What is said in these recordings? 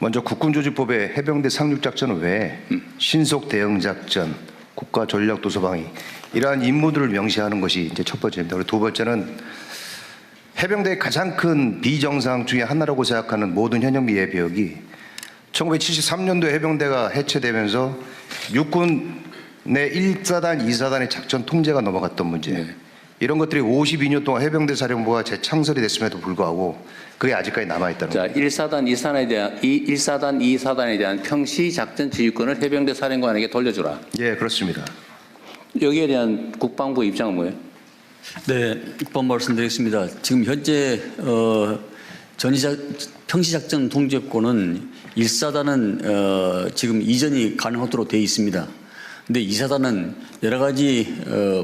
먼저 국군조직법의 해병대 상륙작전 외에 신속 대응작전, 국가전략도서방위 이러한 임무들을 명시하는 것이 이제 첫 번째입니다. 그리고 두 번째는 해병대의 가장 큰 비정상 중에 하나라고 생각하는 모든 현역미 예비역이 1973년도에 해병대가 해체되면서 육군 내 1사단, 2사단의 작전 통제가 넘어갔던 문제. 이런 것들이 52년 동안 해병대 사령부가 재창설이 됐음에도 불구하고 그게 아직까지 남아있다는 자, 거죠. 1사단, 2사단에 대한 평시 작전 지휘권을 해병대 사령관에게 돌려주라. 예, 그렇습니다. 여기에 대한 국방부 입장은 뭐예요? 네, 입법 말씀드리겠습니다. 지금 현재 평시작전 통제권은 1사단은 지금 이전이 가능하도록 되어 있습니다. 근데 2사단은 여러 가지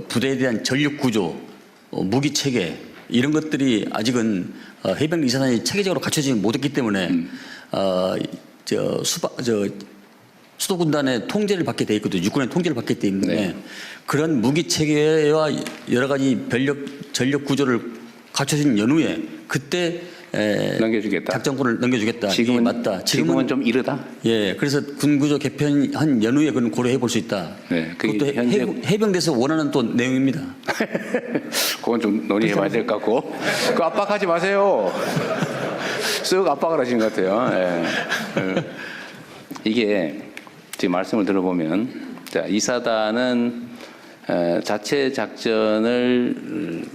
부대에 대한 전력 구조, 무기 체계 이런 것들이 아직은 해병대 2사단이 체계적으로 갖춰지지 못했기 때문에 수도군단의 통제를 받게 돼 있거든요. 육군의 통제를 받게 돼 있는데 네. 그런 무기 체계와 여러 가지 전력 구조를 갖춰진 연후에 그때 넘겨주겠다. 작전권을 넘겨주겠다. 지금은 이게 맞다. 지금은 좀 이르다. 예, 그래서 군구조 개편한 연후에 그건 고려해 볼 수 있다. 네, 그게 그것도 현재 해병대에서 원하는 또 내용입니다. 그건 좀 논의해봐야 될 것 같고. 그 압박하지 마세요. 쓱 압박을 하신 것 같아요. 예. 이게 지금 말씀을 들어보면, 자, 2사단은 자체 작전을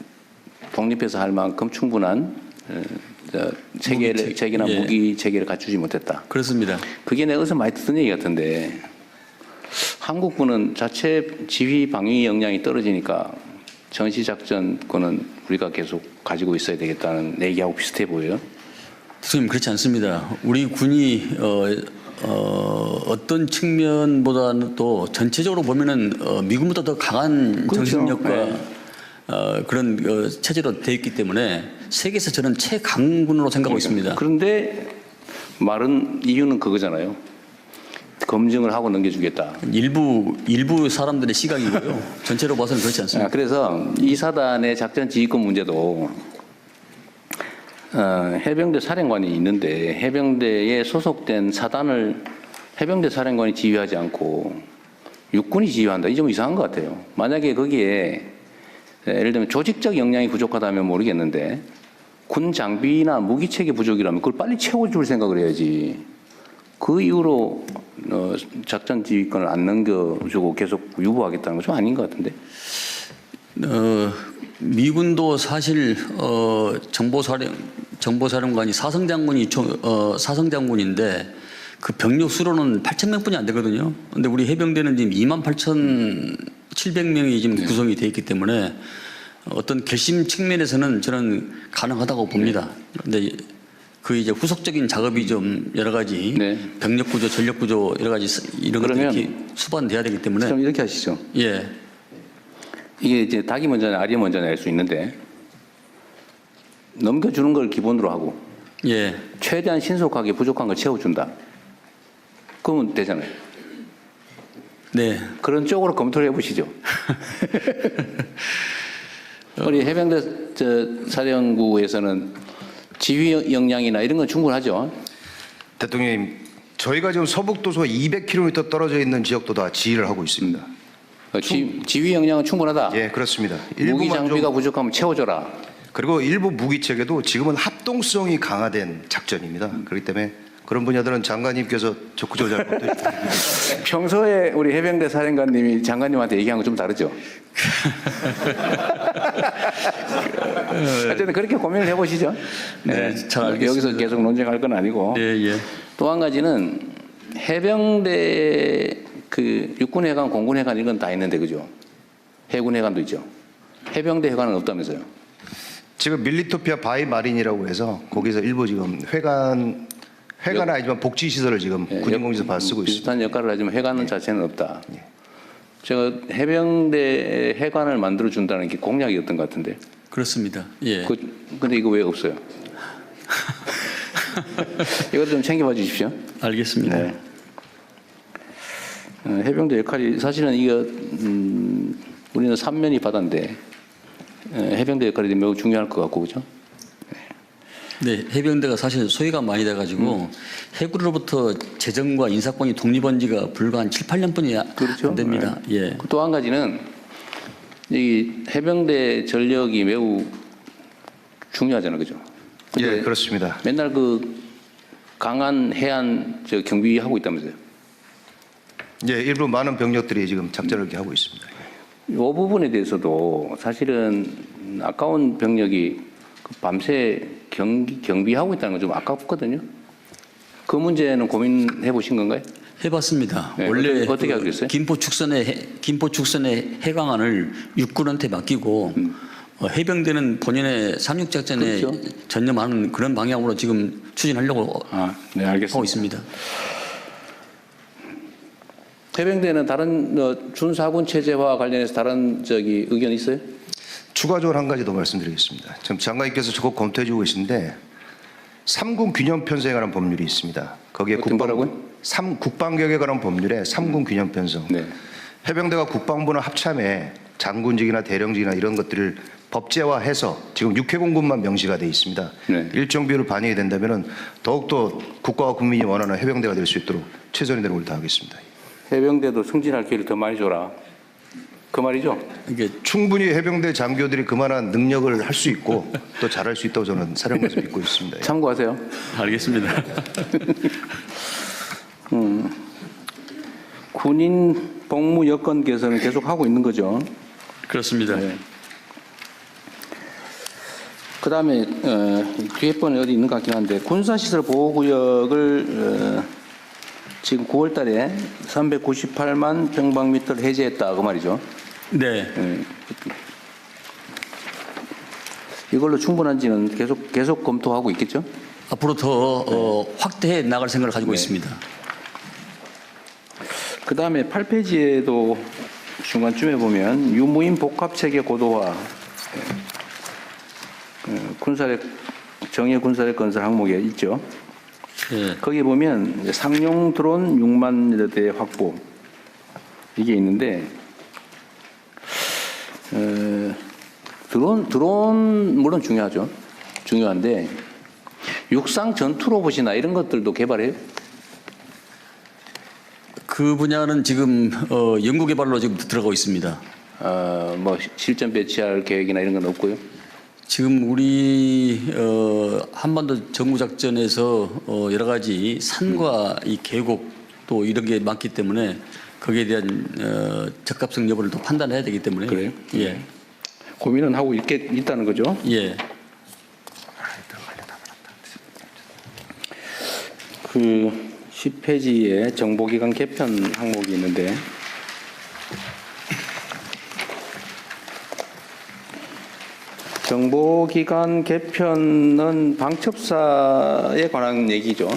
독립해서 할 만큼 충분한 체계나 예. 무기 체계를 갖추지 못했다. 그렇습니다. 그게 내가 어디서 많이 듣던 얘기 같은데, 한국군은 자체 지휘 방위 역량이 떨어지니까 전시작전권은 우리가 계속 가지고 있어야 되겠다는 얘기하고 비슷해 보여요. 선생님 그렇지 않습니다. 우리 군이 어떤 측면보다는 또 전체적으로 보면은 미군보다 더 강한 그렇죠. 정신력과 네. 그런 체제로 되어 있기 때문에 세계에서 저는 최강군으로 생각하고 있습니다. 그런데 말은 이유는 그거잖아요. 검증을 하고 넘겨주겠다. 일부 사람들의 시각이고요. 전체로 봐서는 그렇지 않습니다. 그래서 이 사단의 작전 지휘권 문제도 해병대 사령관이 있는데 해병대에 소속된 사단을 해병대 사령관이 지휘하지 않고 육군이 지휘한다. 이 좀 이상한 것 같아요. 만약에 거기에 예를 들면 조직적 역량이 부족하다면 모르겠는데 군 장비나 무기 체계 부족이라면 그걸 빨리 채워줄 생각을 해야지. 그 이후로 작전 지휘권을 안 넘겨주고 계속 유보하겠다는 건 좀 아닌 것 같은데. 미군도 사실 정보사령관이 사성장군인데 그 병력 수로는 8,000명뿐이 안 되거든요. 근데 우리 해병대는 지금 28,700명이 지금 구성이 되어 있기 때문에 어떤 결심 측면에서는 저는 가능하다고 봅니다. 근데 그 이제 후속적인 작업이 좀 여러 가지 네. 병력 구조, 전력 구조 여러 가지 이런 것들이 이렇게 수반돼야 되기 때문에 그럼 이렇게 하시죠. 예. 이게 이제 닭이 먼저냐 알이 먼저냐 알 수 있는데 넘겨주는 걸 기본으로 하고 예. 최대한 신속하게 부족한 걸 채워준다. 그러면 되잖아요. 네. 그런 쪽으로 검토를 해보시죠. 우리 해병대 사령부에서는 지휘 역량이나 이런 건 충분하죠. 대통령님, 저희가 지금 서북도서 200km 떨어져 있는 지역도 다 지휘를 하고 있습니다. 지휘 역량은 충분하다. 예, 그렇습니다. 무기 일부만 장비가 좀, 부족하면 채워줘라. 그리고 일부 무기 체계도 지금은 합동성이 강화된 작전입니다. 그렇기 때문에 그런 분야들은 장관님께서 적극적으로 잘 검토해 주시기 바랍니다. 평소에 우리 해병대 사령관님이 장관님한테 얘기한 건 좀 다르죠. 어쨌든 그렇게 고민을 해보시죠. 네, 잘 알겠습니다. 여기서 계속 논쟁할 건 아니고. 예, 예. 또 한 가지는 해병대 그 육군해관, 공군해관 이런 건 다 있는데 그죠? 해군해관도 있죠. 해병대 해관은 없다면서요? 지금 밀리토피아 바이 마린이라고 해서 거기서 일부 지금 회관은 아니지만 복지 시설을 지금 군인공지에서 받아 쓰고 있습니다. 비슷한 역할을 하지만 해관 자체는 없다. 제가 해병대 해관을 만들어 준다는 게 공약이었던 것 같은데. 그렇습니다. 예. 근데 이거 왜 없어요? 이것도 좀 챙겨봐 주십시오. 알겠습니다. 네. 해병대 역할이 사실은 이거 우리는 삼면이 바다인데 해병대 역할이 매우 중요할 것 같고 그죠? 네, 해병대가 사실 소외가 많이 돼가지고 해군으로부터 재정과 인사권이 독립한 지가 불과 한 7, 8년뿐이 그렇죠. 안 됩니다. 예. 또 한 가지는 이 해병대 전력이 매우 중요하잖아요, 그죠? 예, 근데 그렇습니다. 맨날 그 강한 해안 경비하고 있다면서요? 예, 일부 많은 병력들이 지금 작전을 이렇게 하고 있습니다. 이 부분에 대해서도 사실은 아까운 병력이 그 밤새 경비하고 있다는 건 좀 아깝거든요. 그 문제는 고민해 보신 건가요? 해봤습니다. 네, 원래 어떻게 하기로 했어요? 김포 축선의 해강안을 육군한테 맡기고 해병대는 본연의 상륙작전에 그렇죠. 전념하는 그런 방향으로 지금 추진하려고 네, 하고 있습니다. 해병대는 다른 준사군 체제와 관련해서 다른 의견 있어요? 추가적으로 한 가지 더 말씀드리겠습니다. 지금 장관님께서 적극 검토해 주고 계신데 3군 균형 편성에 관한 법률이 있습니다. 거기에 어떤 거라고요? 국방개혁에 관한 법률에 3군 균형 편성. 네. 해병대가 국방부는 합참에 장군직이나 대령직이나 이런 것들을 법제화해서 지금 육해공군만 명시가 돼 있습니다. 네. 일정 비율을 반영이 된다면 더욱더 국가와 국민이 원하는 해병대가 될 수 있도록 최선의 노력을 다하겠습니다. 해병대도 승진할 기회를 더 많이 줘라. 그 말이죠? 이게 충분히 해병대 장교들이 그만한 능력을 할 수 있고 또 잘할 수 있다고 저는 사령관에서 믿고 있습니다. 참고하세요. 알겠습니다. 군인 복무 여건 개선을 계속 하고 있는 거죠. 그렇습니다. 네. 그 다음에 뒤에 번에 어디 있는 것 같긴 한데 군사시설 보호구역을 지금 9월 달에 398만 평방미터를 해제했다 그 말이죠. 네. 이걸로 충분한지는 계속 검토하고 있겠죠? 앞으로 더 확대해 나갈 생각을 가지고 네. 있습니다. 그 다음에 8페이지에도 중간쯤에 보면 유무인 복합체계 고도화 군사력 정예 군사력 건설 항목에 있죠. 예. 거기 보면 이제 상용 드론 6만 대 확보 이게 있는데 드론 물론 중요하죠. 중요한데 육상 전투 로봇이나 이런 것들도 개발해요? 그 분야는 지금 연구 개발로 지금 들어가고 있습니다. 뭐 실전 배치할 계획이나 이런 건 없고요. 지금 우리 한반도 정부작전에서 여러 가지 산과 이 계곡 또 이런 게 많기 때문에 거기에 대한 적합성 여부를 더 판단해야 되기 때문에 그래요? 예, 고민은 하고 있다는 거죠. 예, 그 10페이지에 정보기관 개편 항목이 있는데 정보기관 개편은 방첩사에 관한 얘기죠.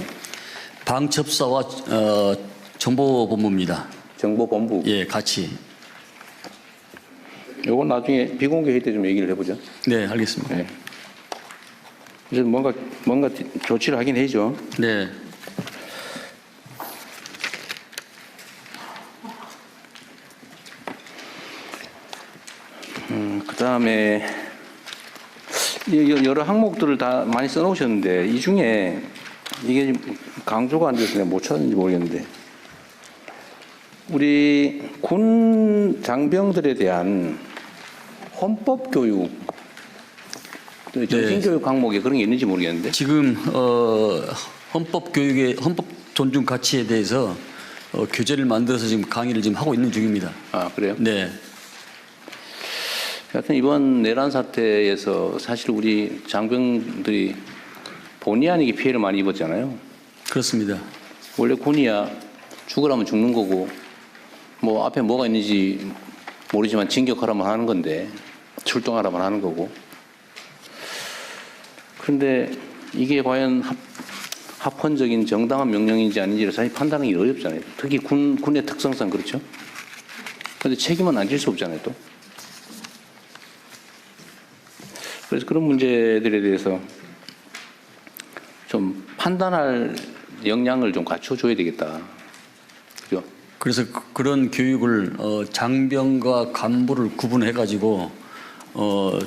방첩사와 정보본부입니다. 정보본부. 예, 같이. 요건 나중에 비공개 회의 때 좀 얘기를 해보죠. 네, 알겠습니다. 네. 그래서 뭔가 조치를 하긴 해죠. 네. 그 다음에 여러 항목들을 다 많이 써놓으셨는데 이 중에 이게 좀 강조가 안 돼서 내가 못 찾았는지 모르겠는데 우리 군 장병들에 대한 헌법 교육, 정신 교육 항목에 그런 게 있는지 모르겠는데 지금 헌법 교육의 헌법 존중 가치에 대해서 교재를 만들어서 지금 강의를 지금 하고 있는 중입니다. 아 그래요? 네. 하여튼 이번 내란 사태에서 사실 우리 장병들이 본의 아니게 피해를 많이 입었잖아요. 그렇습니다. 원래 군이야 죽으라면 죽는 거고 뭐 앞에 뭐가 있는지 모르지만 진격하라면 하는 건데 출동하라면 하는 거고 그런데 이게 과연 합헌적인 정당한 명령인지 아닌지를 사실 판단하기 어렵잖아요. 특히 군의 특성상 그렇죠. 그런데 책임은 안 질 수 없잖아요 또. 그래서 그런 문제들에 대해서 좀 판단할 역량을 좀 갖춰줘야 되겠다. 그죠? 그래서 그런 교육을 장병과 간부를 구분해 가지고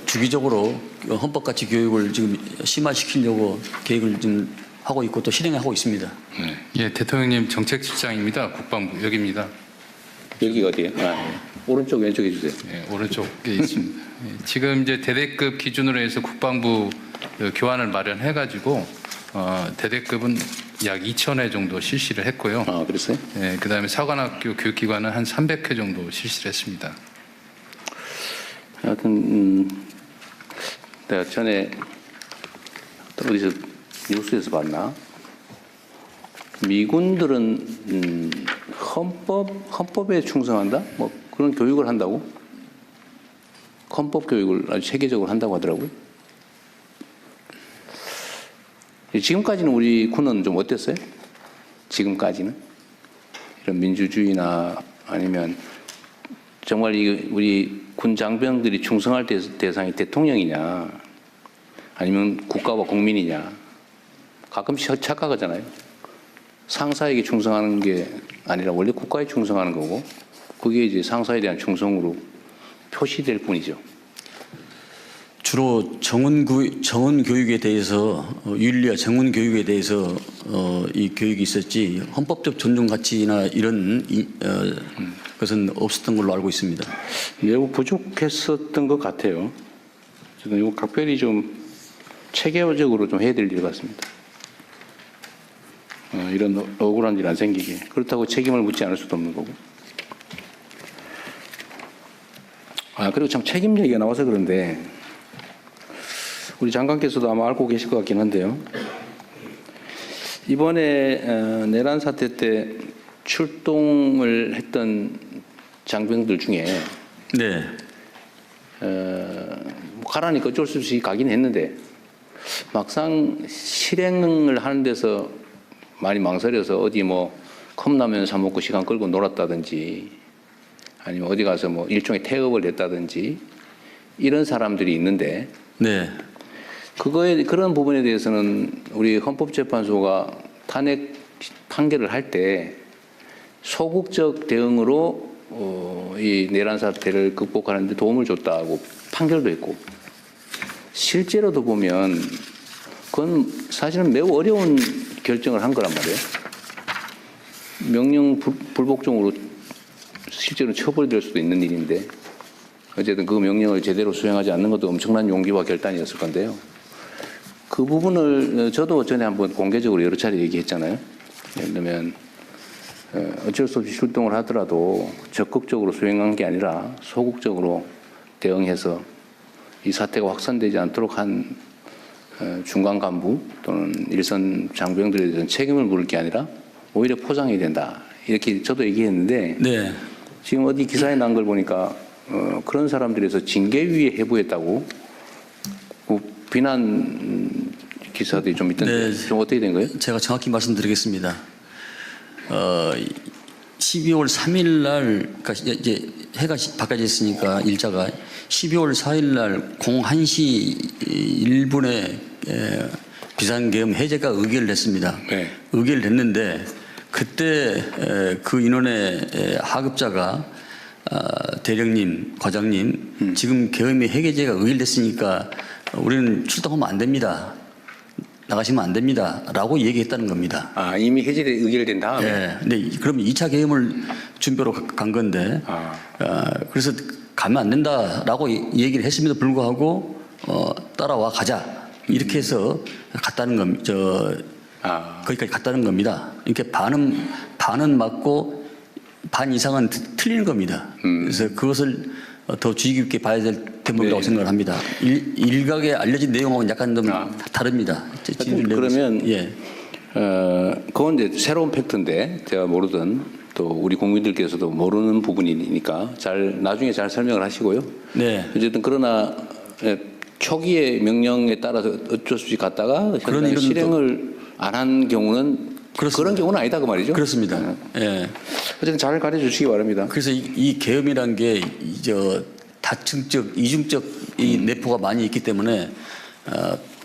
주기적으로 헌법가치 교육을 지금 심화시키려고 계획을 좀 하고 있고 또 실행하고 있습니다. 네. 예, 대통령님 정책실장입니다. 국방부 여기입니다. 여기가 어디예요? 오른쪽 왼쪽 해주세요. 예, 오른쪽에 있습니다. 예, 지금 이제 대대급 기준으로 해서 국방부 교환을 마련해가지고 대대급은 약 2,000회 정도 실시를 했고요. 아, 그랬어요? 예, 그다음에 사관학교 교육기관은 한 300회 정도 실시를 했습니다. 하여튼 내가 전에 또 어디서 뉴스에서 봤나? 미군들은 헌법에 충성한다? 뭐 그런 교육을 한다고? 헌법 교육을 아주 체계적으로 한다고 하더라고요. 지금까지는 우리 군은 좀 어땠어요? 지금까지는? 이런 민주주의나 아니면 정말 우리 군 장병들이 충성할 대상이 대통령이냐 아니면 국가와 국민이냐 가끔씩 착각하잖아요. 상사에게 충성하는 게 아니라 원래 국가에 충성하는 거고 그게 이제 상사에 대한 충성으로 표시될 뿐이죠. 주로 정원 교육에 대해서 윤리와 정원 교육에 대해서 이 교육이 있었지 헌법적 존중 가치나 이런 것은 없었던 걸로 알고 있습니다. 매우 부족했었던 것 같아요. 저는 이거 각별히 좀 체계적으로 좀 해야 될 일 같습니다. 이런 억울한 일 안 생기게. 그렇다고 책임을 묻지 않을 수도 없는 거고. 그리고 참 책임 얘기가 나와서 그런데 우리 장관께서도 아마 알고 계실 것 같긴 한데요. 이번에 내란 사태 때 출동을 했던 장병들 중에 네. 가라니까 어쩔 수 없이 가긴 했는데 막상 실행을 하는 데서 많이 망설여서 어디 뭐 컵라면 사 먹고 시간 끌고 놀았다든지 아니면 어디 가서 뭐 일종의 태업을 냈다든지 이런 사람들이 있는데 네. 그런 부분에 대해서는 우리 헌법재판소가 탄핵 판결을 할 때 소극적 대응으로 이 내란 사태를 극복하는 데 도움을 줬다고 판결도 했고 실제로도 보면 그건 사실은 매우 어려운 결정을 한 거란 말이에요. 명령 불복종으로 실제로 처벌될 수도 있는 일인데 어쨌든 그 명령을 제대로 수행하지 않는 것도 엄청난 용기와 결단이었을 건데요. 그 부분을 저도 전에 한번 공개적으로 여러 차례 얘기했잖아요. 예를 들면 어쩔 수 없이 출동을 하더라도 적극적으로 수행한 게 아니라 소극적으로 대응해서 이 사태가 확산되지 않도록 한 중간 간부 또는 일선 장병들에 대한 책임을 물을 게 아니라 오히려 포장해야 된다. 이렇게 저도 얘기했는데 네. 지금 어디 기사에 난 걸 보니까 그런 사람들에서 징계위에 해부했다고 그 비난 기사들이 좀 있던데 네. 좀 어떻게 된 거예요? 제가 정확히 말씀드리겠습니다. 12월 3일 날, 그러니까 이제 해가 바꿔졌으니까 일자가 12월 4일 날 01시 1분에 비상계엄 해제가 의결을 했습니다. 네. 의결을 했는데 그때 그 인원의 하급자가 대령님, 과장님, 지금 계엄의 해제가 의결됐으니까 우리는 출동하면 안 됩니다. 나가시면 안 됩니다. 라고 얘기했다는 겁니다. 이미 해제돼 의결된 다음에. 네. 근데 그러면 2차 계엄을 준비로 간 건데, 그래서 가면 안 된다라고 얘기를 했음에도 불구하고, 따라와 가자. 이렇게 해서 갔다는 겁니다. 거기까지 갔다는 겁니다. 이렇게 반은 맞고 반 이상은 틀리는 겁니다. 그래서 그것을 더 주의 깊게 봐야 될 대목이라고 네. 생각을 합니다. 일각에 알려진 내용하고는 약간 좀 다릅니다. 그러면 예. 그건 이제 새로운 팩트인데 제가 모르던 또 우리 국민들께서도 모르는 부분이니까 나중에 잘 설명을 하시고요. 네. 어쨌든 그러나 초기의 명령에 따라서 어쩔 수 없이 갔다가 그런 일은 실행을 안 한 경우는 그렇습니다. 그런 경우는 아니다 그 말이죠. 그렇습니다. 예. 어쨌든 잘 가르쳐 주시기 바랍니다. 그래서 이 계엄이란 게 다층적, 이중적 이 내포가 많이 있기 때문에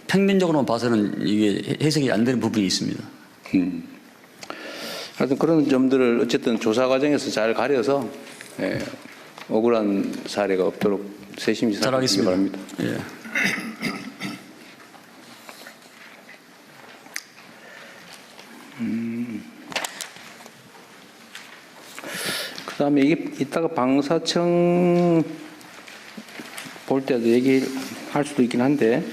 평면적으로만 봐서는 이게 해석이 안 되는 부분이 있습니다. 하여튼 그런 점들을 어쨌든 조사 과정에서 잘 가려서 억울한 사례가 없도록 세심히 살펴주시기 잘하겠습니다. 바랍니다. 예. 그다음에 이게 이따가 방사청 볼 때도 얘기할 수도 있긴 한데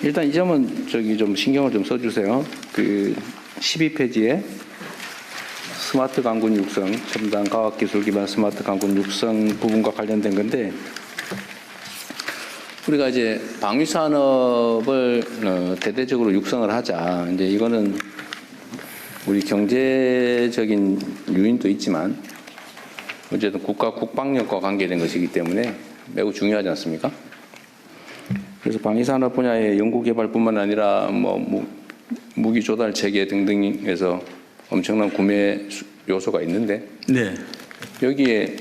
일단 이 점은 저기 좀 신경을 좀 써주세요. 그 12페이지에 스마트 강군 육성, 첨단 과학기술 기반 스마트 강군 육성 부분과 관련된 건데 우리가 이제 방위 산업을 대대적으로 육성을 하자. 이제 이거는 우리 경제적인 요인도 있지만 어쨌든 국가 국방력과 관계된 것이기 때문에 매우 중요하지 않습니까? 그래서 방위산업 분야의 연구개발뿐만 아니라 뭐 무기 조달 체계 등등에서 엄청난 구매 요소가 있는데 네. 여기에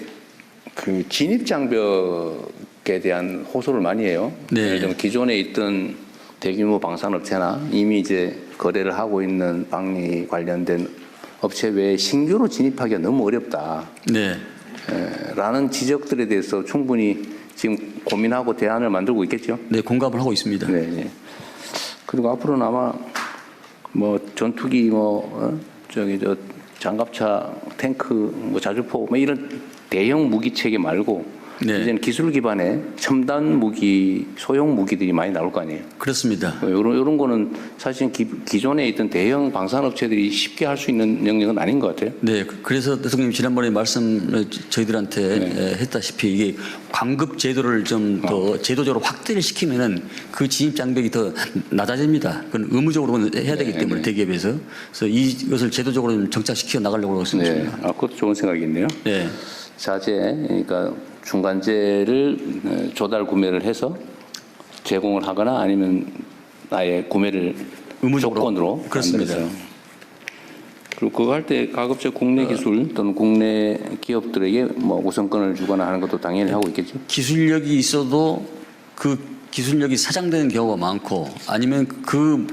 그 진입 장벽에 대한 호소를 많이 해요. 네. 예를 들면 기존에 있던 대규모 방산업체나 이미 이제 거래를 하고 있는 방위 관련된 업체 외에 신규로 진입하기가 너무 어렵다. 네. 라는 지적들에 대해서 충분히 지금 고민하고 대안을 만들고 있겠죠. 네, 공감을 하고 있습니다. 네. 네. 그리고 앞으로는 아마 뭐 전투기 저기 저 장갑차, 탱크, 뭐 자주포 뭐 이런 대형 무기 체계 말고 네. 이제는 기술 기반의 첨단 무기, 소형 무기들이 많이 나올 거 아니에요. 그렇습니다. 이런 거는 사실 기존에 있던 대형 방산업체들이 쉽게 할 수 있는 영역은 아닌 것 같아요. 네, 그래서 대통령 지난번에 말씀 저희들한테 했다시피 이게 광급 제도를 좀 더 제도적으로 확대를 시키면은 그 진입 장벽이 더 낮아집니다. 그건 의무적으로 해야 되기 때문에 대기업에서 그래서 이것을 제도적으로 좀 정착시켜 나가려고 하고 있습니다. 네, 그것도 좋은 생각이겠네요. 네, 자재, 그러니까 중간재를 조달 구매를 해서 제공을 하거나 아니면 아예 구매를 의무적으로. 조건으로 그렇습니다. 만들어서. 그리고 그거 할 때 가급적 국내 기술 또는 국내 기업들에게 뭐 우선권을 주거나 하는 것도 당연히 하고 있겠죠. 기술력이 있어도 그 기술력이 사장되는 경우가 많고 아니면 그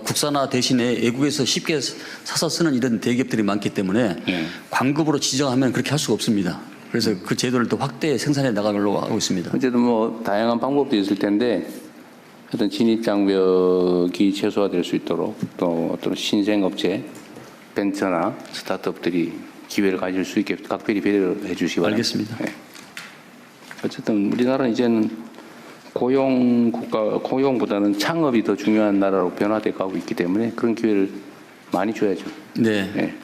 국산화 대신에 외국에서 쉽게 사서 쓰는 이런 대기업들이 많기 때문에 광급으로 지정하면 그렇게 할 수가 없습니다. 그래서 그 제도를 더 확대 생산해 나가려고 하고 있습니다. 어쨌든 뭐 다양한 방법도 있을 텐데 어떤 진입 장벽이 최소화될 수 있도록 또 어떤 신생 업체, 벤처나 스타트업들이 기회를 가질 수 있게 각별히 배려해 주시기 바랍니다. 알겠습니다. 네. 어쨌든 우리나라는 이제는 고용보다는 창업이 더 중요한 나라로 변화돼 가고 있기 때문에 그런 기회를 많이 줘야죠. 네. 네.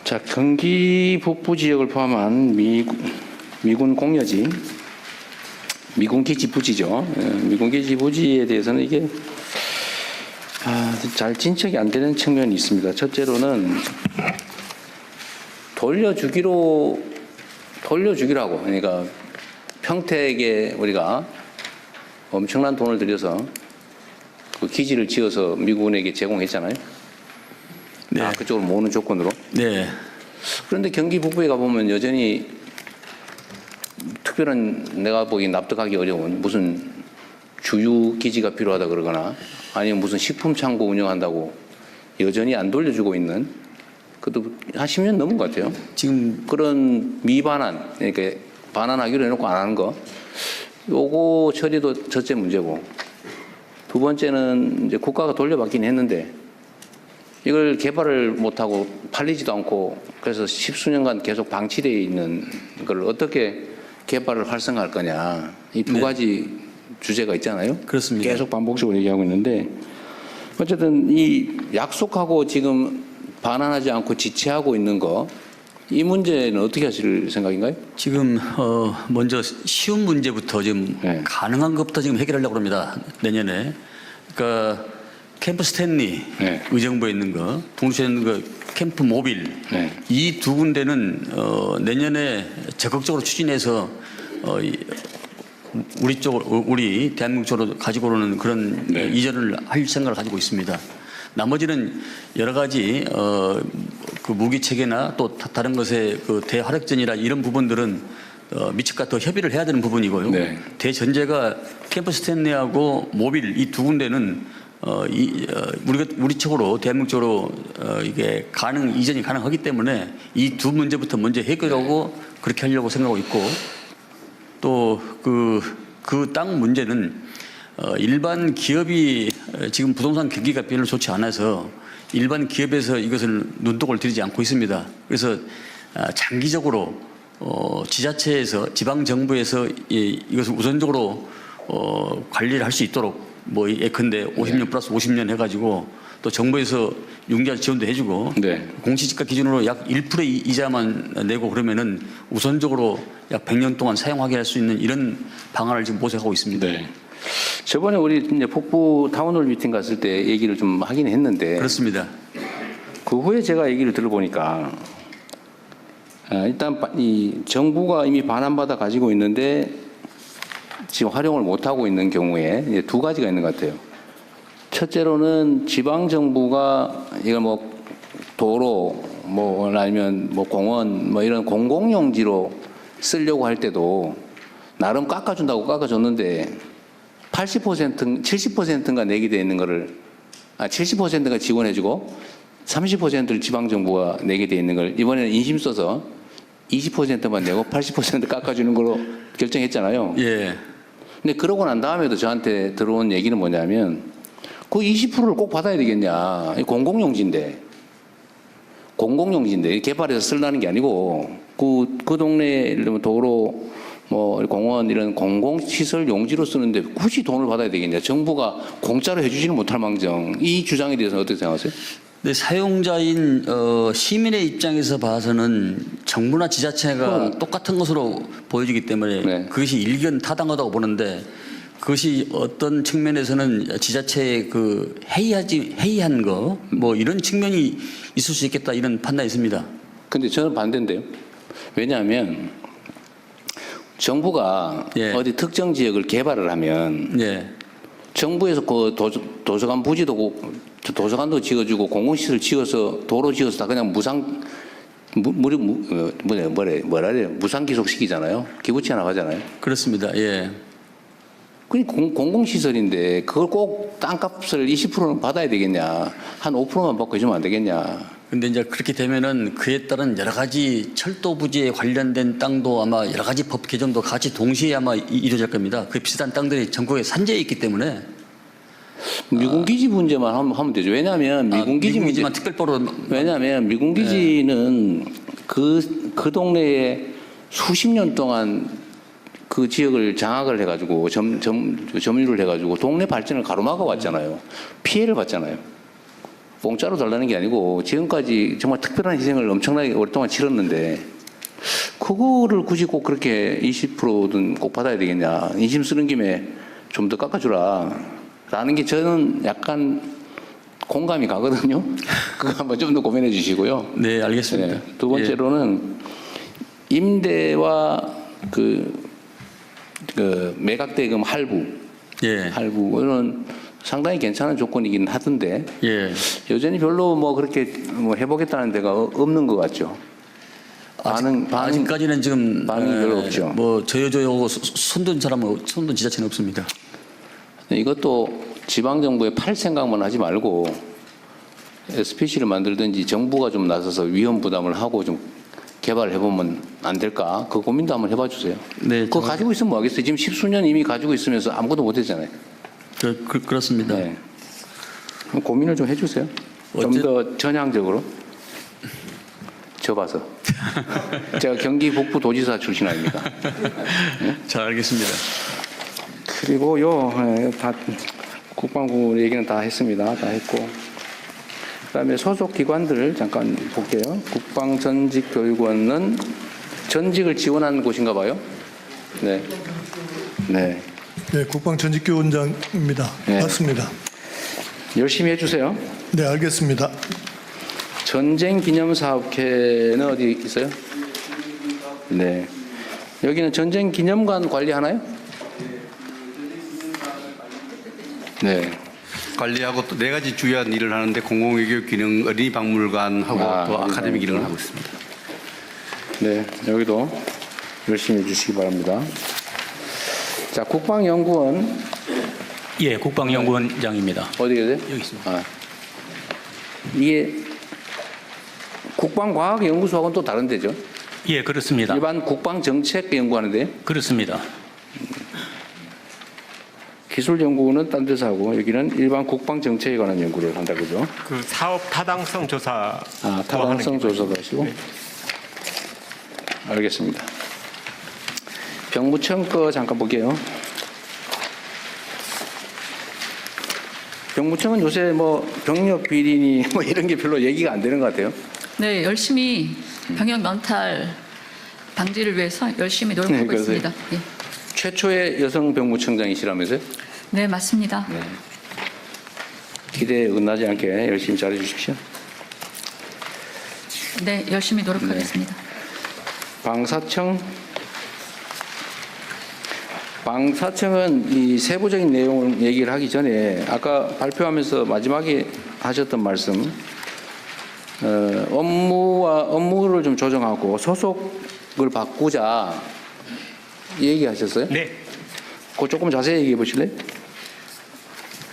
자, 경기 북부 지역을 포함한 미군 공여지, 미군 기지 부지죠. 미군 기지 부지에 대해서는 이게 잘 진척이 안 되는 측면이 있습니다. 첫째로는 돌려주기라고, 그러니까 평택에 우리가 엄청난 돈을 들여서 그 기지를 지어서 미군에게 제공했잖아요. 네. 그쪽으로 모으는 조건으로. 네. 그런데 경기 북부에 가보면 여전히 특별한 내가 보기 납득하기 어려운 무슨 주유 기지가 필요하다 그러거나 아니면 무슨 식품 창고 운영한다고 여전히 안 돌려주고 있는 그것도 한 10년 넘은 것 같아요. 지금 그런 미반환, 그러니까 반환하기로 해놓고 안 하는 거 요거 처리도 첫째 문제고 두 번째는 이제 국가가 돌려받긴 했는데 이걸 개발을 못하고 팔리지도 않고 그래서 10수년간 계속 방치되어 있는 걸 어떻게 개발을 활성화할 거냐. 이 두 가지 주제가 있잖아요. 그렇습니다. 계속 반복적으로 얘기하고 있는데 어쨌든 이 약속하고 지금 반환하지 않고 지체하고 있는 거 이 문제는 어떻게 하실 생각인가요? 지금 먼저 쉬운 문제부터 지금 네. 가능한 것부터 지금 해결하려고 합니다. 내년에. 그러니까 캠프 스탠리 네. 의정부에 있는 거, 동시에 있는 거 캠프 모빌 네. 이 두 군데는 내년에 적극적으로 추진해서 우리 쪽으로 우리 대한민국 쪽으로 가지고 오는 그런 네. 이전을 할 생각을 가지고 있습니다. 나머지는 여러 가지 그 무기 체계나 또 다른 것의 그 대화력전이나 이런 부분들은 미측과 더 협의를 해야 되는 부분이고요. 네. 대전제가 캠프 스탠리하고 모빌 이 두 군데는 우리 쪽으로 대한민국적으로 이게 이전이 가능하기 때문에 이 두 문제부터 먼저 해결하고 그렇게 하려고 생각하고 있고 또 그 땅 문제는 일반 기업이 지금 부동산 경기가 별로 좋지 않아서 일반 기업에서 이것을 눈독을 들이지 않고 있습니다. 그래서 장기적으로 지자체에서 지방 정부에서 이것을 우선적으로 관리를 할 수 있도록 뭐 예컨대 50년 플러스 50년 해가지고 또 정부에서 융자 지원도 해주고 네. 공시지가 기준으로 약 1%의 이자만 내고 그러면은 우선적으로 약 100년 동안 사용하게 할 수 있는 이런 방안을 지금 모색하고 있습니다. 네. 저번에 우리 이제 북부 타운홀 미팅 갔을 때 얘기를 좀 하긴 했는데 그렇습니다. 그 후에 제가 얘기를 들어보니까 일단 이 정부가 이미 반환받아 가지고 있는데 지금 활용을 못 하고 있는 경우에 이제 두 가지가 있는 것 같아요. 첫째로는 지방 정부가 이걸 뭐 도로 뭐 아니면 뭐 공원 뭐 이런 공공용지로 쓰려고 할 때도 나름 깎아준다고 깎아줬는데 80% 70%인가 내게 돼 있는 거를 70%가 지원해주고 30%를 지방 정부가 내게 돼 있는 걸 이번에는 인심 써서 20%만 내고 80% 깎아주는 걸로 결정했잖아요. 예. 근데 그러고 난 다음에도 저한테 들어온 얘기는 뭐냐면 그 20%를 꼭 받아야 되겠냐. 공공용지인데 개발해서 쓰려는 게 아니고 그 동네 예를 들면 도로 뭐 공원 이런 공공시설 용지로 쓰는데 굳이 돈을 받아야 되겠냐. 정부가 공짜로 해주지는 못할 망정. 이 주장에 대해서는 어떻게 생각하세요? 근데 사용자인 시민의 입장에서 봐서는 정부나 지자체가 똑같은 것으로 보여지기 때문에 네. 그것이 일견 타당하다고 보는데 그것이 어떤 측면에서는 지자체의 그 해이한 거 뭐 이런 측면이 있을 수 있겠다 이런 판단이 있습니다. 근데 저는 반대인데요. 왜냐하면 정부가 예. 어디 특정 지역을 개발을 하면 예. 정부에서 그 도서관 부지도 도서관도 지어주고 공공시설 지어서 도로 지어서 다 그냥 무상 기속시키잖아요. 기부치 나가잖아요. 그렇습니다. 예. 그 공공시설인데 그걸 꼭 땅값을 20%는 받아야 되겠냐. 한 5%만 받고 해주면 안 되겠냐. 근데 이제 그렇게 되면은 그에 따른 여러 가지 철도 부지에 관련된 땅도 아마 여러 가지 법 개정도 같이 동시에 아마 이루어질 겁니다. 그 비슷한 땅들이 전국에 산재해 있기 때문에 미군기지 문제만 하면 되죠. 왜냐하면 미군기지만 특별법으로 왜냐하면 미군기지는 그 동네에 수십 년 동안 그 지역을 장악을 해가지고 점유를 해가지고 동네 발전을 가로막아 왔잖아요. 피해를 봤잖아요. 공짜로 달라는 게 아니고 지금까지 정말 특별한 희생을 엄청나게 오랫동안 치렀는데 그거를 굳이 꼭 그렇게 20%든 꼭 받아야 되겠냐. 인심 쓰는 김에 좀 더 깎아주라. 라는 게 저는 약간 공감이 가거든요. 그거 한번 좀 더 고민해 주시고요. 네, 알겠습니다. 네. 두 번째로는 임대와 그 매각대금 할부. 예. 할부는 상당히 괜찮은 조건이긴 하던데 예. 여전히 별로 뭐 그렇게 뭐 해보겠다는 데가 없는 것 같죠. 아직까지는 지금 반응이 별로 없죠. 뭐 저요저요 손든 지자체는 없습니다. 이것도 지방 정부에 팔 생각만 하지 말고 SPC를 만들든지 정부가 좀 나서서 위험 부담을 하고 좀 개발을 해보면 안 될까? 그 고민도 한번 해봐 주세요. 네, 그거 가지고 있으면 뭐 하겠어요? 지금 10수년 이미 가지고 있으면서 아무것도 못 했잖아요. 그렇습니다. 네. 고민을 좀 해주세요. 좀 더 전향적으로. 저 봐서. 제가 경기 북부 도지사 출신 아닙니까? 네? 잘 알겠습니다. 그리고요, 다 국방부 얘기는 다 했습니다. 다 했고. 그다음에 소속 기관들 잠깐 볼게요. 국방전직교육원은 전직을 지원하는 곳인가 봐요. 네. 네. 네, 국방전직교원장입니다. 네. 맞습니다. 열심히 해주세요. 네, 알겠습니다. 전쟁기념사업회는 어디 있어요? 네. 여기는 전쟁기념관 관리하나요? 네. 관리하고 또 네 가지 주요한 일을 하는데 공공외교 기능, 어린이 박물관하고 또 아카데미 기능을 하고 있습니다. 네, 여기도 열심히 해주시기 바랍니다. 자, 국방연구원 예, 국방연구원장입니다. 어디 계세요? 여기 있습니다. 아. 이게 국방과학연구소하고는 또 다른 데죠? 예, 그렇습니다. 일반 국방정책 연구하는데 그렇습니다. 기술연구는 딴 데서 하고 여기는 일반 국방정책에 관한 연구를 한다 그죠? 그 사업 타당성 조사. 아, 타당성 조사도 하시고. 네. 알겠습니다. 병무청 거 잠깐 볼게요. 병무청은 요새 뭐 병력 비리니 뭐 이런 게 별로 얘기가 안 되는 것 같아요. 네, 열심히 병역 면탈 방지를 위해서 열심히 노력하고 네, 그러세요. 있습니다. 예. 최초의 여성 병무청장이시라면서요? 네, 맞습니다. 네. 기대에 응하지 않게 열심히 잘해 주십시오. 네, 열심히 노력하겠습니다. 방사청은 이 세부적인 내용을 얘기를 하기 전에 아까 발표하면서 마지막에 하셨던 말씀, 업무를 좀 조정하고 소속을 바꾸자 얘기하셨어요? 네. 그거 조금 자세히 얘기해 보실래요?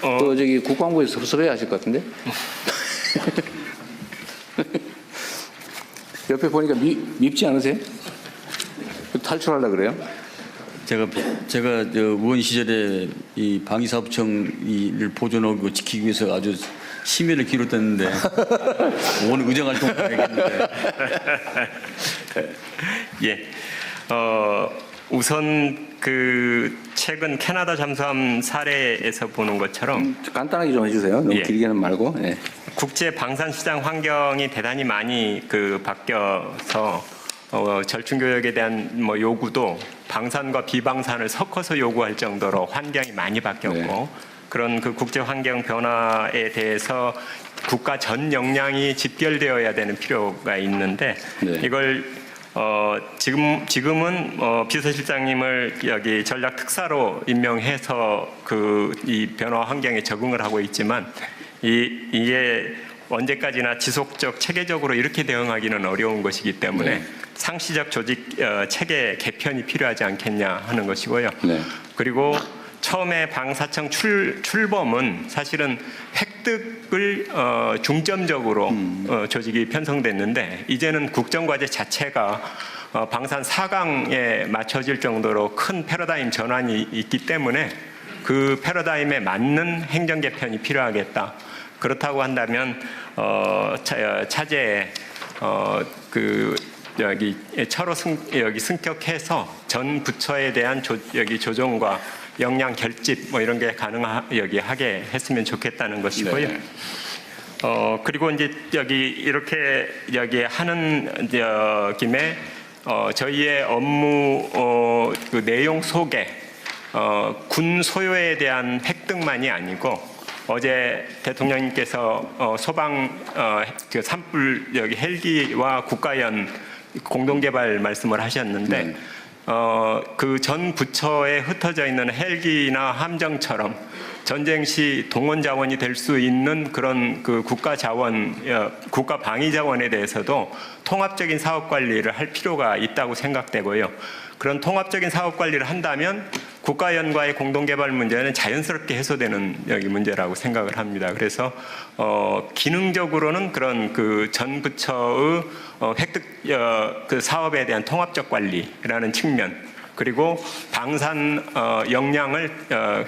또 저기 국방부에서 섭섭해 하실 것 같은데? 옆에 보니까 밉지 않으세요? 탈출하려고 그래요? 제가 저 의원 시절에 이 방위사업청을 보존하고 지키기 위해서 아주 심혈을 기울였는데 오늘 의정활동 가야겠는데. 예. 우선 그 최근 캐나다 잠수함 사례에서 보는 것처럼 간단하게 좀 해주세요. 너무 예. 길게는 말고. 예. 국제 방산 시장 환경이 대단히 많이 그 바뀌어서 절충 교역에 대한 뭐 요구도 방산과 비방산을 섞어서 요구할 정도로 환경이 많이 바뀌었고 네. 그런 그 국제 환경 변화에 대해서 국가 전 역량이 집결되어야 되는 필요가 있는데 네. 이걸 지금은 비서실장님을 여기 전략 특사로 임명해서 그 이 변화 환경에 적응을 하고 있지만 이게 언제까지나 지속적 체계적으로 이렇게 대응하기는 어려운 것이기 때문에 네. 상시적 조직 체계 개편이 필요하지 않겠냐 하는 것이고요. 네. 그리고 처음에 방사청 출범은 사실은 획득을 중점적으로 조직이 편성됐는데 이제는 국정과제 자체가 방산 4강에 맞춰질 정도로 큰 패러다임 전환이 있기 때문에 그 패러다임에 맞는 행정 개편이 필요하겠다. 그렇다고 한다면 차제에 그 여기 차로 여기 승격해서 전 부처에 대한 여기 조정과 역량 결집 뭐 이런 게 여기 하게 했으면 좋겠다는 것이고요. 네. 그리고 이제 여기 이렇게 여기 하는 김에 저희의 업무 그 내용 속에 군 소요에 대한 획득만이 아니고 어제 대통령님께서 소방 그 산불 여기 헬기와 국가연 공동개발 말씀을 하셨는데 네. 그 전 부처에 흩어져 있는 헬기나 함정처럼 전쟁 시 동원 자원이 될 수 있는 그런 그 국가 자원, 국가 방위 자원에 대해서도 통합적인 사업 관리를 할 필요가 있다고 생각되고요. 그런 통합적인 사업 관리를 한다면 국가연과의 공동개발 문제는 자연스럽게 해소되는 여기 문제라고 생각을 합니다. 그래서 기능적으로는 그런 그 전 부처의 획득 그 사업에 대한 통합적 관리라는 측면 그리고 방산 역량을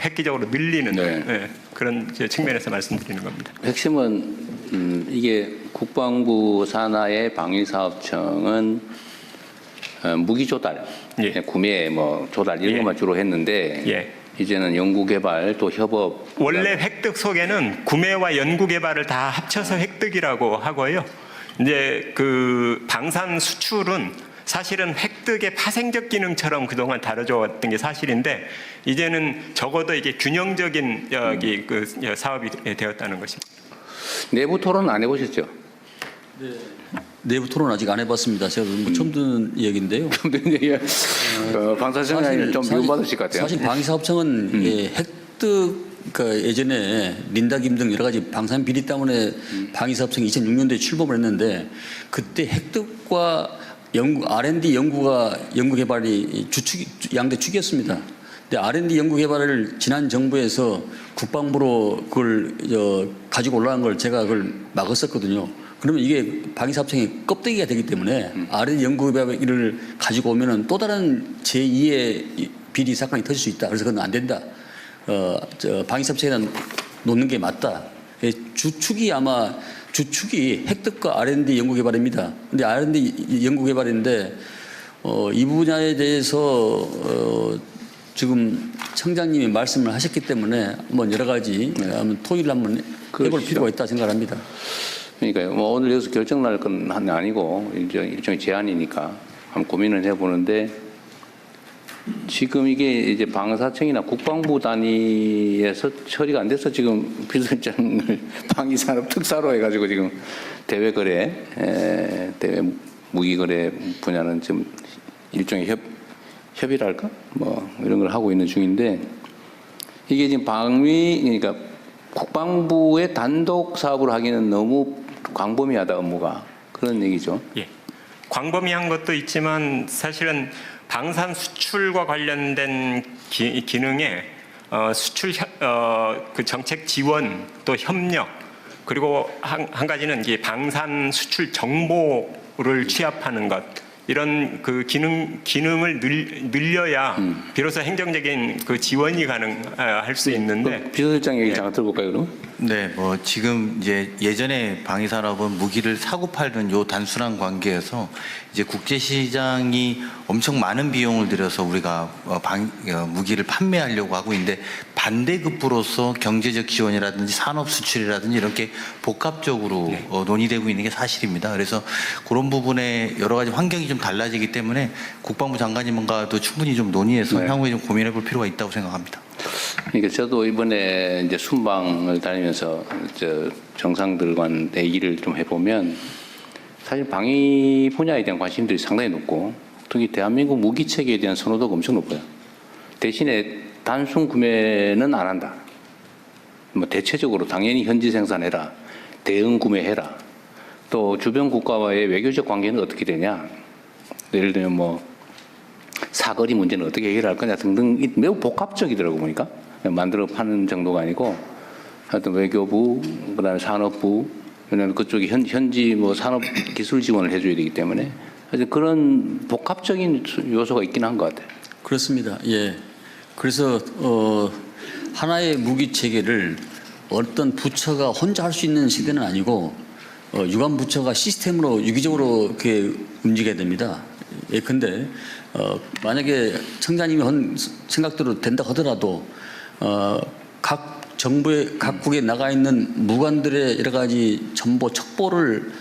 획기적으로 늘리는 네. 그런 측면에서 말씀드리는 겁니다. 핵심은 이게 국방부 산하의 방위사업청은 무기 조달, 예. 구매, 뭐 조달 이런 예. 것만 주로 했는데 예. 이제는 연구개발 또 협업. 원래 획득 속에는 구매와 연구 개발을 다 합쳐서 획득이라고 하고요. 이제 그 방산 수출은 사실은 획득의 파생적 기능처럼 그동안 다뤄져 왔던 게 사실인데 이제는 적어도 이게 균형적인 여기 그 사업이 되었다는 것입니다. 내부 토론 안 해보셨죠? 내부 토론 아직 안 해봤습니다. 제가 뭐 처음 듣는 얘기인데요. 방사청장님 좀 미움받으실 것 같아요. 사실 방위사업청은 예, 획득 그러니까 예전에 린다김 등 여러 가지 방산 비리 때문에 방위사업청이 2006년도에 출범을 했는데 그때 획득과 연구 R&D 연구 개발이 양대 축이었습니다. 근데 R&D 연구 개발을 지난 정부에서 국방부로 그걸 가지고 올라간 걸 제가 그걸 막았었거든요. 그러면 이게 방위사업청의 껍데기가 되기 때문에 R&D 연구 개발을 가지고 오면은 또 다른 제2의 비리 사건이 터질 수 있다. 그래서 그건 안 된다. 방위사업청에다 놓는 게 맞다. 주축이 획득과 R&D 연구 개발입니다. 근데 R&D 연구 개발인데 이 분야에 대해서 지금 청장님이 말씀을 하셨기 때문에 한번 여러 가지 한번 토의를 한번 해볼 필요가 있다 생각합니다. 그러니까요. 뭐 오늘 여기서 결정 날 건 아니고 일종의 제안이니까 한번 고민을 해보는데 지금 이게 이제 방사청이나 국방부 단위에서 처리가 안 돼서 지금 비서실장을 방위산업 특사로 해가지고 지금 대외 무기거래 분야는 지금 일종의 협의랄까? 뭐 이런 걸 하고 있는 중인데 이게 지금 그러니까 국방부의 단독 사업을 하기는 너무 광범위하다 업무가 그런 얘기죠. 예. 광범위한 것도 있지만 사실은 방산 수출과 관련된 기능에 수출 그 정책 지원 또 협력 그리고 한 가지는 이게 방산 수출 정보를 취합하는 것 이런 그 기능을 늘려야 비로소 행정적인 그 지원이 가능할 수 있는데 비서실장 얘기 잠깐 들어볼까요, 그럼? 네, 뭐 지금 이제 예전에 방위산업은 무기를 사고 팔던 요 단순한 관계에서 이제 국제시장이 엄청 많은 비용을 들여서 우리가 무기를 판매하려고 하고 있는데 반대급부로서 경제적 지원이라든지 산업 수출이라든지 이렇게 복합적으로 논의되고 있는 게 사실입니다. 그래서 그런 부분에 여러 가지 환경이 좀 달라지기 때문에 국방부 장관님과도 충분히 좀 논의해서 향후에 좀 고민해 볼 필요가 있다고 생각합니다. 그러니까 저도 이번에 이제 순방을 다니면서 정상들과 얘기를 좀 해보면 사실 방위 분야에 대한 관심들이 상당히 높고 특히 대한민국 무기 체계에 대한 선호도가 엄청 높아요. 대신에 단순 구매는 안 한다. 뭐 대체적으로 당연히 현지 생산해라, 대응 구매해라. 또 주변 국가와의 외교적 관계는 어떻게 되냐. 예를 들면 뭐 사거리 문제는 어떻게 해결할 거냐 등등 매우 복합적이더라고 보니까 만들어 파는 정도가 아니고 하여튼 외교부 그다음에 산업부 왜냐하면 그쪽이 현지 뭐 산업 기술 지원을 해줘야 되기 때문에 하여튼 그런 복합적인 요소가 있긴 한 것 같아요. 그렇습니다. 예. 그래서 하나의 무기 체계를 어떤 부처가 혼자 할 수 있는 시대는 아니고 유관 부처가 시스템으로 유기적으로 이렇게 움직여야 됩니다. 예, 근데 만약에 청장님이 한 생각대로 된다 하더라도 각 정부의 각국에 나가 있는 무관들의 여러 가지 정보 첩보를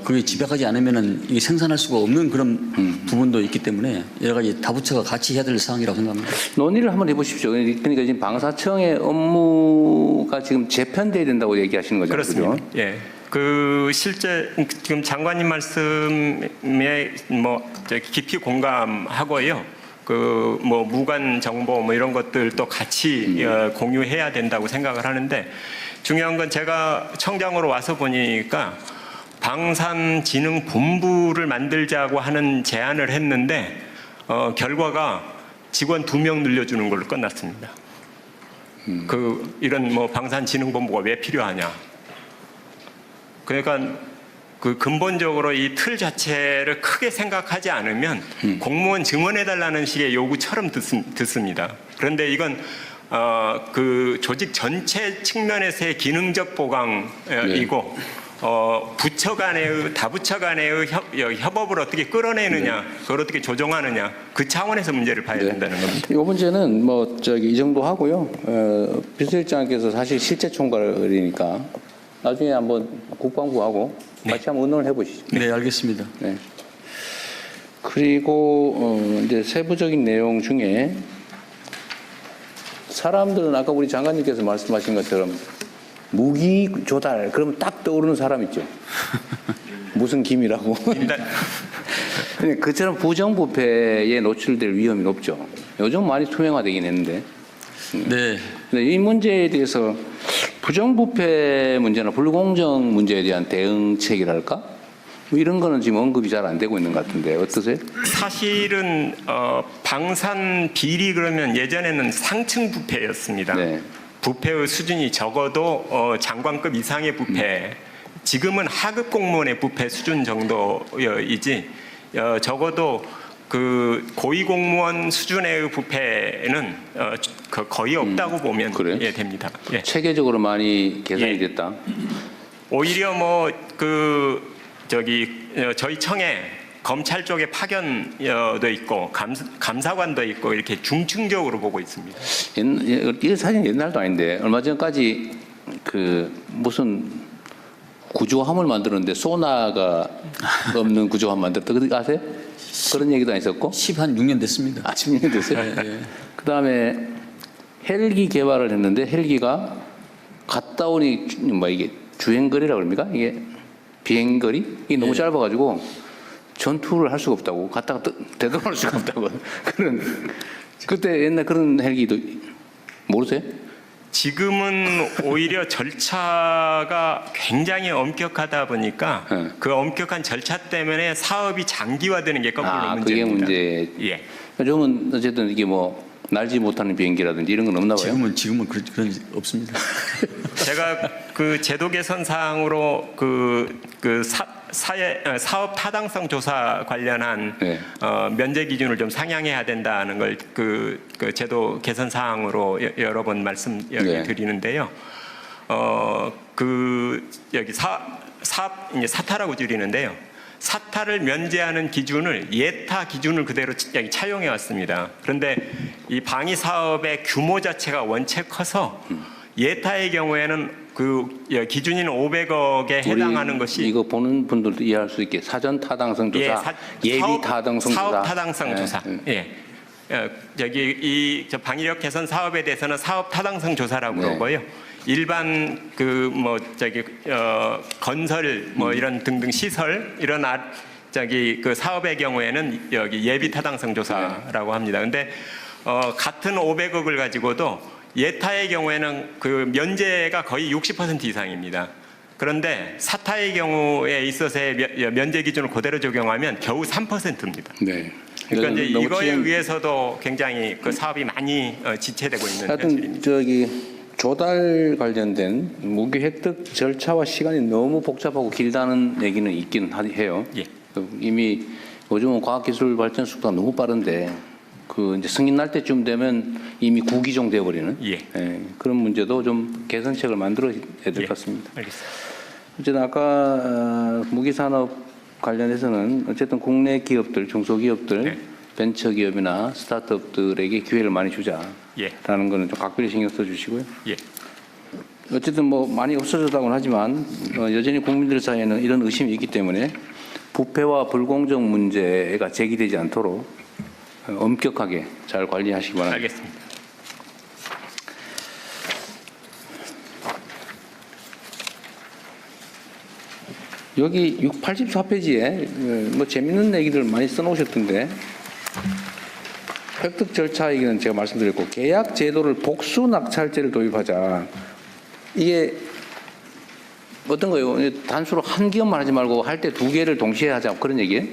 그게 집약하지 않으면은 이게 생산할 수가 없는 그런 부분도 있기 때문에 여러 가지 다부처가 같이 해야 될 사항이라고 생각합니다. 논의를 한번 해보십시오. 그러니까 지금 방사청의 업무가 지금 재편돼야 된다고 얘기하시는 거죠. 그렇습니다. 그죠? 예. 그 실제 지금 장관님 말씀에 뭐 깊이 공감하고요. 그 뭐 무관 정보 뭐 이런 것들도 같이 공유해야 된다고 생각을 하는데 중요한 건 제가 청장으로 와서 보니까 방산진흥본부를 만들자고 하는 제안을 했는데 결과가 직원 2명 늘려주는 걸로 끝났습니다. 이런 뭐 방산진흥본부가 왜 필요하냐? 그러니까 그 근본적으로 이 틀 자체를 크게 생각하지 않으면 공무원 증언해달라는 식의 요구처럼 듣습니다. 그런데 이건 그 조직 전체 측면에서의 기능적 보강이고 부처 간의 다부처 간의 협업을 어떻게 끌어내느냐, 그걸 어떻게 조정하느냐 그 차원에서 문제를 봐야 된다는 겁니다. 이 문제는 뭐 이 정도 하고요. 비서실장께서 사실 실제 총괄이니까 나중에 한번 국방부하고 같이 한번 의논을 해보시죠. 네, 알겠습니다. 네. 그리고 이제 세부적인 내용 중에 사람들은 아까 우리 장관님께서 말씀하신 것처럼 무기 조달 그러면 딱 떠오르는 사람 있죠. 무슨 김이라고. 그처럼 부정부패에 노출될 위험이 높죠. 요즘 많이 투명화되긴 했는데. 네. 근데 이 문제에 대해서 부정부패 문제나 불공정 문제에 대한 대응책이랄까? 뭐 이런 거는 지금 언급이 잘 안 되고 있는 것 같은데 어떠세요? 사실은 방산 비리 그러면 예전에는 상층 부패였습니다. 네. 부패의 수준이 적어도 장관급 이상의 부패. 지금은 하급 공무원의 부패 수준 정도이지 적어도 그 고위 공무원 수준의 부패는 거의 없다고 보면 그래요? 예, 됩니다. 예. 체계적으로 많이 개선이 예. 됐다. 오히려 저희 청에 검찰 쪽에 파견도 있고 감사관도 있고 이렇게 중층적으로 보고 있습니다. 이 사실 옛날도 아닌데 얼마 전까지 그 무슨 구조함을 만들었는데 소나가 없는 구조함 만들었다. 그거 아세요? 그런 얘기도 안 있었고. 16년 됐습니다. 아, 10년 됐어요? 그 다음에 헬기 개발을 했는데 헬기가 갔다 오니 뭐 이게 주행거리라고 그럽니까? 이게 비행거리? 이게 너무 짧아가지고 전투를 할 수가 없다고. 갔다가 되돌아올 수가 없다고. 그때 옛날 그런 헬기도 모르세요? 지금은 오히려 절차가 굉장히 엄격하다 보니까 네. 그 엄격한 절차 때문에 사업이 장기화되는 게 거꾸로 그게 문제입니다. 문제. 예. 요즘은 어쨌든 이게 뭐 날지 못하는 비행기라든지 이런 건 없나 봐요. 지금은 그런 없습니다. 제가 그 제도 개선 사항으로 사업 타당성 조사 관련한 네. 면제 기준을 좀 상향해야 된다는 걸 그 제도 개선 사항으로 여러 번 말씀드리는데요. 여기 사업 이제 사타라고 줄이는데요. 사타를 면제하는 기준을 예타 기준을 그대로 차용해 왔습니다. 그런데 이 방위 사업의 규모 자체가 원체 커서 예타의 경우에는 그 기준인 500억에 해당하는 것이 이거 보는 분들도 이해할 수 있게 사전 타당성 조사, 예비 타당성 조사, 사업 타당성 조사. 예. 여기 저 방위력 개선 사업에 대해서는 사업 타당성 조사라고 그러고요. 일반 건설 이런 등등 시설 이런 그 사업의 경우에는 여기 예비 타당성 조사라고 합니다. 근데 같은 500억을 가지고도 예타의 경우에는 그 면제가 거의 60% 이상입니다. 그런데 사타의 경우에 있어서의 면제 기준을 그대로 적용하면 겨우 3%입니다. 네. 그러니까 이제 이거에 의해서도 굉장히 그 사업이 많이 지체되고 있는 하여튼 현실입니다. 조달 관련된 무기 획득 절차와 시간이 너무 복잡하고 길다는 얘기는 있긴 해요. 예. 이미 요즘은 과학기술 발전 속도가 너무 빠른데 그 이제 승인 날 때쯤 되면 이미 구기종 되어버리는 그런 문제도 좀 개선책을 만들어야 될 것 같습니다. 알겠습니다. 어쨌든 아까 무기산업 관련해서는 어쨌든 국내 기업들, 중소기업들, 벤처기업이나 스타트업들에게 기회를 많이 주자라는 거는 좀 각별히 신경 써주시고요. 어쨌든 뭐 많이 없어졌다고는 하지만 여전히 국민들 사이에는 이런 의심이 있기 때문에 부패와 불공정 문제가 제기되지 않도록 엄격하게 잘 관리하시기 바랍니다. 알겠습니다. 여기 84페이지에 뭐 재밌는 얘기들 많이 써놓으셨던데 획득 절차 얘기는 제가 말씀드렸고 계약 제도를 복수 낙찰제를 도입하자. 이게 어떤 거예요? 단수로 한 기업만 하지 말고 할 때 두 개를 동시에 하자 그런 얘기예요?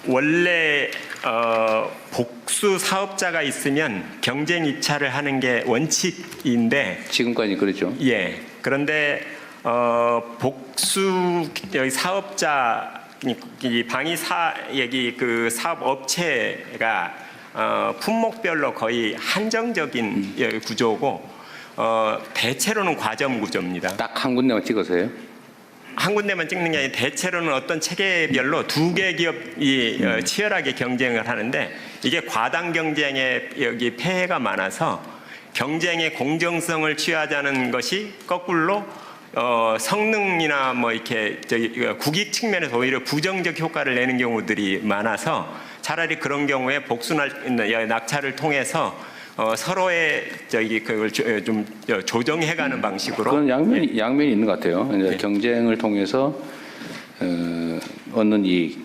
원래 복수 사업자가 있으면 경쟁 입찰을 하는 게 원칙인데 지금까지 그렇죠. 예. 그런데 복수 사업자 이 방위사 얘기 그 사업 업체가 품목별로 거의 한정적인 구조고 대체로는 과점 구조입니다. 딱 한 군데만 찍어서요? 한 군데만 찍는 게 아니라 대체로는 어떤 체계별로 두 개 기업이 치열하게 경쟁을 하는데 이게 과당 경쟁에 여기 폐해가 많아서 경쟁의 공정성을 취하자는 것이 거꾸로 성능이나 뭐 이렇게 국익 측면에서 오히려 부정적 효과를 내는 경우들이 많아서 차라리 그런 경우에 복수 낙찰을 통해서 서로의 그걸 좀 조정해가는 방식으로 그런 양면이 있는 것 같아요. 이제 경쟁을 통해서 얻는 이익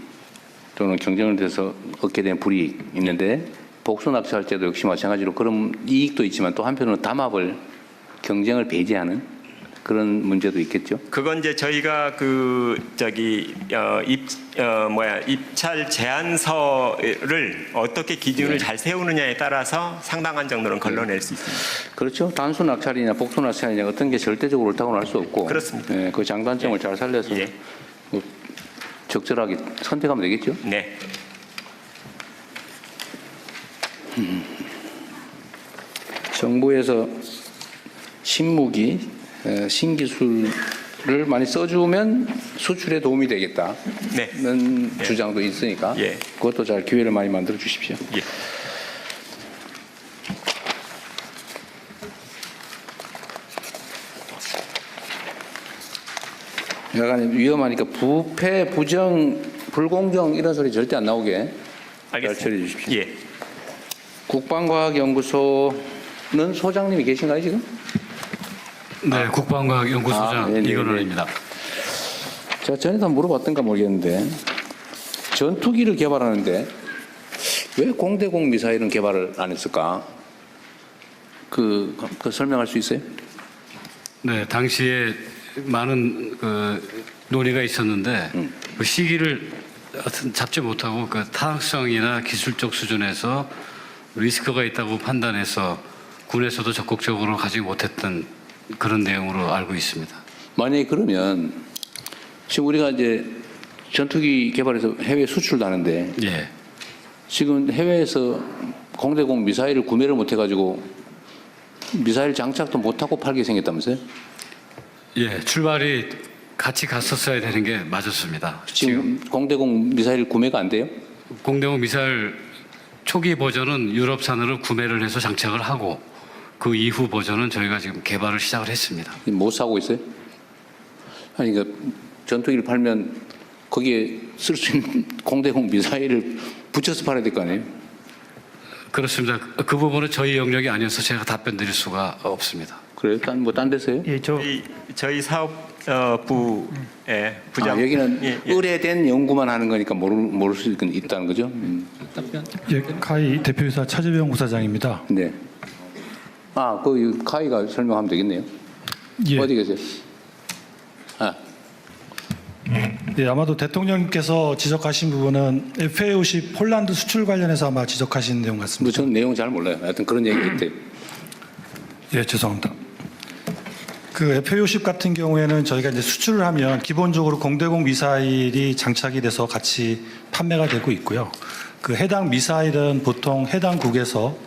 또는 경쟁을 통해서 얻게 된 불이익 있는데 복수 낙찰제도 역시 마찬가지로 그런 이익도 있지만 또 한편으로는 담합을 경쟁을 배제하는 그런 문제도 있겠죠. 그건 이제 저희가 입찰 제안서를 어떻게 기준을 잘 세우느냐에 따라서 상당한 정도는 걸러낼 수 있습니다. 그렇죠. 단수 낙찰이냐 복수 낙찰이냐 어떤 게 절대적으로 옳다고는 할 수 없고. 그렇습니다. 예, 그 장단점을 잘 살려서 예. 뭐 적절하게 선택하면 되겠죠. 네. 정부에서 신무기, 신기술을 많이 써주면 수출에 도움이 되겠다는 네. 주장도 있으니까 예. 그것도 잘 기회를 많이 만들어 주십시오. 예. 약간 위험하니까 부패, 부정, 불공정 이런 소리 절대 안 나오게 잘 처리해 주십시오. 예. 국방과학연구소는 소장님이 계신가요 지금? 네, 국방과학연구소장 네네. 이건원입니다. 제가 전에도 물어봤던가 모르겠는데 전투기를 개발하는데 왜 공대공 미사일은 개발을 안 했을까? 그 설명할 수 있어요? 네, 당시에 많은 논의가 있었는데 그 시기를 잡지 못하고 그 타당성이나 기술적 수준에서 리스크가 있다고 판단해서 군에서도 적극적으로 가지 못했던 그런 내용으로 알고 있습니다. 만약에 그러면 지금 우리가 이제 전투기 개발해서 해외 수출도 하는데 예, 지금 해외에서 공대공 미사일을 구매를 못 해가지고 미사일 장착도 못하고 팔게 생겼다면서요? 예, 출발이 같이 갔었어야 되는 게 맞았습니다. 지금 공대공 미사일 구매가 안 돼요? 공대공 미사일 초기 버전은 유럽산으로 구매를 해서 장착을 하고 그 이후 버전은 저희가 지금 개발을 시작을 했습니다. 못 사고 있어요? 아니 그러니까 전투기를 팔면 거기에 쓸 수 있는 공대공 미사일을 붙여서 팔아야 될 거 아니에요? 그렇습니다. 그 부분은 저희 영역이 아니어서 제가 답변 드릴 수가 없습니다. 그래요? 딴 데서요? 예, 저희 사업부의 부장. 여기는 의뢰된 연구만 하는 거니까 모를 수 있다는 거죠? 예, 카이 대표이사 차재병 부사장입니다. 네. 그 카이가 설명하면 되겠네요. 예. 어디 계세요? 예, 아마도 대통령께서 지적하신 부분은 FA50 폴란드 수출 관련해서 아마 지적하신 내용 같습니다. 저는 내용 잘 몰라요. 하여튼 그런 얘기 있대요. 예, 죄송합니다. 그 FA50 같은 경우에는 저희가 이제 수출을 하면 기본적으로 공대공 미사일이 장착이 돼서 같이 판매가 되고 있고요. 그 해당 미사일은 보통 해당국에서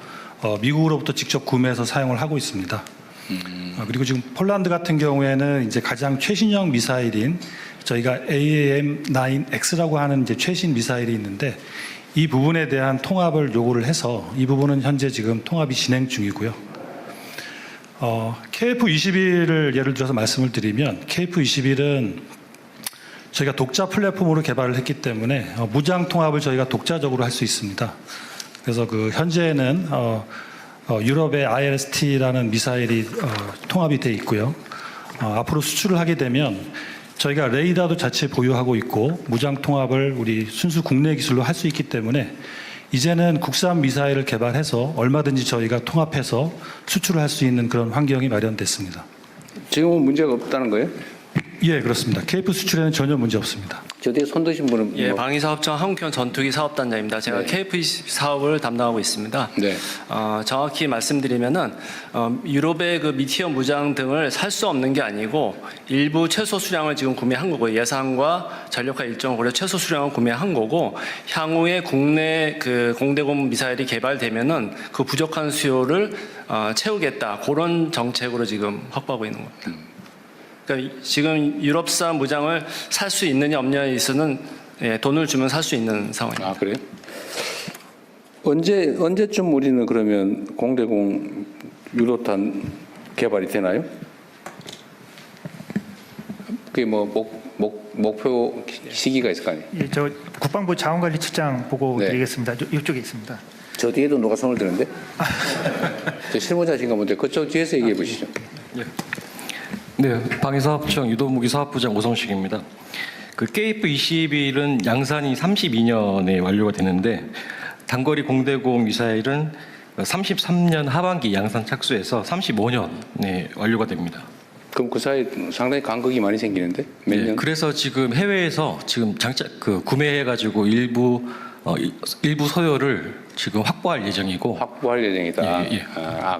미국으로부터 직접 구매해서 사용을 하고 있습니다. 그리고 지금 폴란드 같은 경우에는 이제 가장 최신형 미사일인 저희가 AAM-9X라고 하는 이제 최신 미사일이 있는데 이 부분에 대한 통합을 요구를 해서 이 부분은 현재 지금 통합이 진행 중이고요. KF-21을 예를 들어서 말씀을 드리면 KF-21은 저희가 독자 플랫폼으로 개발을 했기 때문에 무장 통합을 저희가 독자적으로 할 수 있습니다. 그래서 그 현재는 유럽의 IRST라는 미사일이 통합이 돼 있고요. 앞으로 수출을 하게 되면 저희가 레이더도 자체 보유하고 있고 무장 통합을 우리 순수 국내 기술로 할 수 있기 때문에 이제는 국산 미사일을 개발해서 얼마든지 저희가 통합해서 수출을 할 수 있는 그런 환경이 마련됐습니다. 지금은 문제가 없다는 거예요? 예, 그렇습니다. KF 수출에는 전혀 문제 없습니다. 저 뒤에 손 드신 분은 예, 방위사업청 한국형 전투기 사업단장입니다. 제가 KF 사업을 담당하고 있습니다. 네. 정확히 말씀드리면은 유럽의 그 미티어 무장 등을 살 수 없는 게 아니고 일부 최소 수량을 지금 구매한 거고 예산과 전력화 일정을 고려 최소 수량을 구매한 거고 향후에 국내 그 공대공 미사일이 개발되면은 그 부족한 수요를 채우겠다 그런 정책으로 지금 확보하고 있는 겁니다. 그러니까 지금 유럽산 무장을 살 수 있느냐 없느냐에 있어서는 돈을 주면 살 수 있는 상황입니다. 그래요? 언제쯤 우리는 그러면 공대공 유로탄 개발이 되나요? 그게 목표 시기가 있을 거 아니에요? 예, 저 국방부 자원관리처장 보고 드리겠습니다. 이쪽에 있습니다. 저 뒤에도 누가 손을 드는데? 저 실무자신가 본데 그쪽 뒤에서 얘기해 보시죠. 네, 방위사업청 유도무기사업부장 오성식입니다. 그 KF-21은 양산이 32년에 완료가 되는데 단거리 공대공 미사일은 33년 하반기 양산 착수해서 35년에 완료가 됩니다. 그럼 그 사이에 상당히 간극이 많이 생기는데 몇 년? 그래서 지금 해외에서 지금 구매해가지고 일부 소요를 지금 확보할 예정이고. 확보할 예정이다. 예, 예.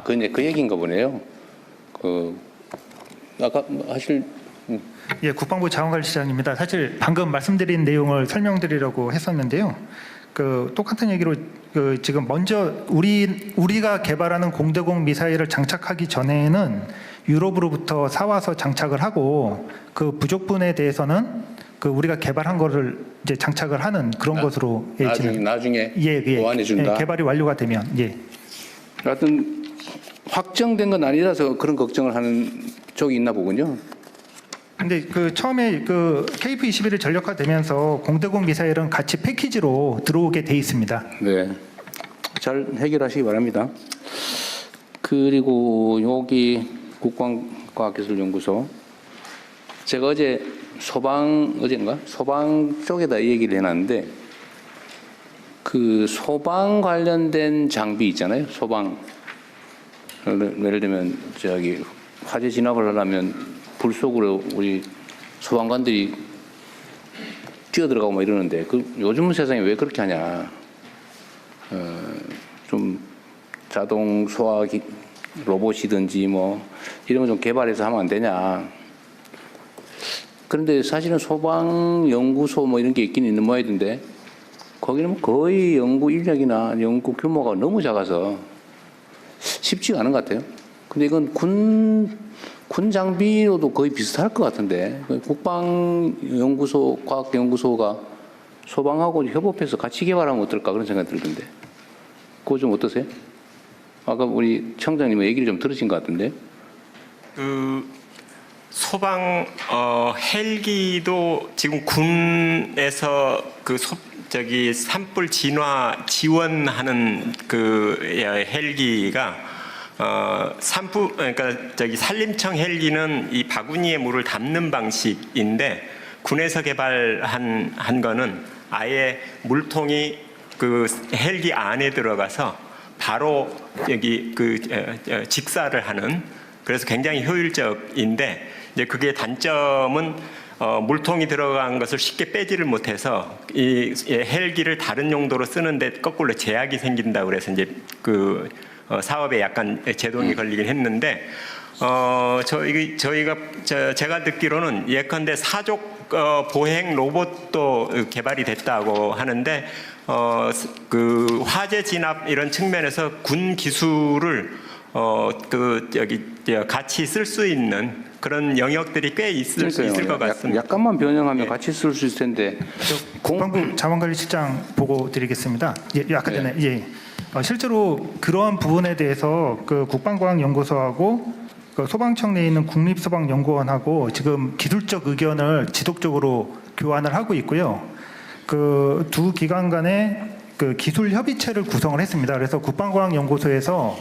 근데 그 얘기인가 보네요. 아까 하실 예, 국방부 자원관리시장입니다. 사실 방금 말씀드린 내용을 설명드리려고 했었는데요. 똑같은 얘기로 지금 먼저 우리가 개발하는 공대공 미사일을 장착하기 전에는 유럽으로부터 사와서 장착을 하고 그 부족분에 대해서는 우리가 개발한 거를 이제 장착을 하는 그런 것으로 나중에 예, 보완해준다. 예, 개발이 완료가 되면 예. 하여튼 확정된 건 아니라서 그런 걱정을 하는 쪽이 있나 보군요. 근데 처음에 KF-21이 전력화되면서 공대공 미사일은 같이 패키지로 들어오게 돼 있습니다. 네, 잘 해결하시기 바랍니다. 그리고 여기 국방과학기술연구소 제가 어제 소방 쪽에다 얘기를 해놨는데 소방 관련된 장비 있잖아요. 소방 예를 들면 화재 진압을 하려면 불 속으로 우리 소방관들이 뛰어들어가고 뭐 이러는데 요즘 세상에 왜 그렇게 하냐. 좀 자동 소화 로봇이든지 뭐 이런 거 좀 개발해서 하면 안 되냐. 그런데 사실은 소방연구소 뭐 이런 게 있긴 있는 모양인데 거기는 거의 연구 인력이나 연구 규모가 너무 작아서 쉽지가 않은 것 같아요. 근데 이건 군 장비로도 거의 비슷할 것 같은데 국방연구소, 과학연구소가 소방하고 협업해서 같이 개발하면 어떨까 그런 생각이 들던데 그거 좀 어떠세요? 아까 우리 청장님 얘기를 좀 들으신 것 같은데 소방 헬기도 지금 군에서 산불 진화 지원하는 헬기가 그러니까 산림청 헬기는 이 바구니에 물을 담는 방식인데 군에서 개발한 거는 아예 물통이 헬기 안에 들어가서 바로 여기 직사를 하는 그래서 굉장히 효율적인데 이제 그게 단점은 물통이 들어간 것을 쉽게 빼지를 못해서 이 헬기를 다른 용도로 쓰는데 거꾸로 제약이 생긴다 그래서 이제 사업에 약간 제동이 걸리긴 했는데 제가 듣기로는 예컨대 사족 보행 로봇도 개발이 됐다고 하는데 화재 진압 이런 측면에서 군 기술을 같이 쓸 수 있는 그런 영역들이 꽤 있을 것 같습니다. 약간만 변형하면 같이 쓸 수 있을 텐데. 국방부 자원관리실장 보고 드리겠습니다. 아까 전에 실제로 그러한 부분에 대해서 국방과학연구소하고 소방청 내에 있는 국립소방연구원하고 지금 기술적 의견을 지속적으로 교환을 하고 있고요. 두 기관 간의 기술 협의체를 구성을 했습니다. 그래서 국방과학연구소에서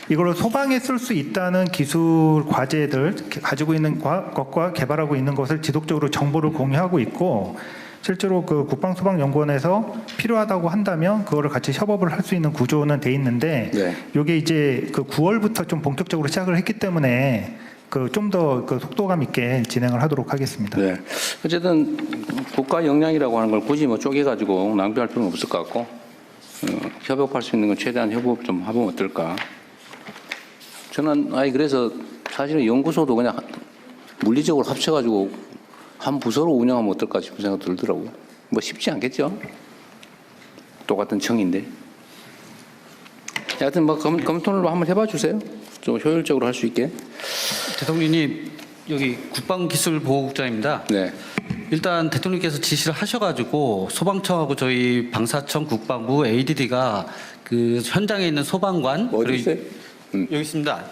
이걸 소방에 쓸 수 있다는 기술 과제들 가지고 있는 것과 개발하고 있는 것을 지속적으로 정보를 공유하고 있고 실제로 국방소방연구원에서 필요하다고 한다면 그거를 같이 협업을 할 수 있는 구조는 돼 있는데 이게 이제 9월부터 좀 본격적으로 시작을 했기 때문에 좀 더 속도감 있게 진행을 하도록 하겠습니다. 네. 어쨌든 국가 역량이라고 하는 걸 굳이 쪼개가지고 낭비할 필요는 없을 것 같고 협업할 수 있는 건 최대한 협업 좀 해보면 어떨까. 저는 그래서 사실은 연구소도 그냥 물리적으로 합쳐가지고 한 부서로 운영하면 어떨까 싶은 생각 들더라고요. 뭐 쉽지 않겠죠? 똑같은 청인데. 하여튼 검토를 한번 해봐 주세요. 좀 효율적으로 할 수 있게. 대통령님, 여기 국방기술보호국장입니다. 네. 일단 대통령께서 지시를 하셔가지고 소방청하고 저희 방사청, 국방부, ADD가 현장에 있는 소방관 어디 있어요? 여기 있습니다.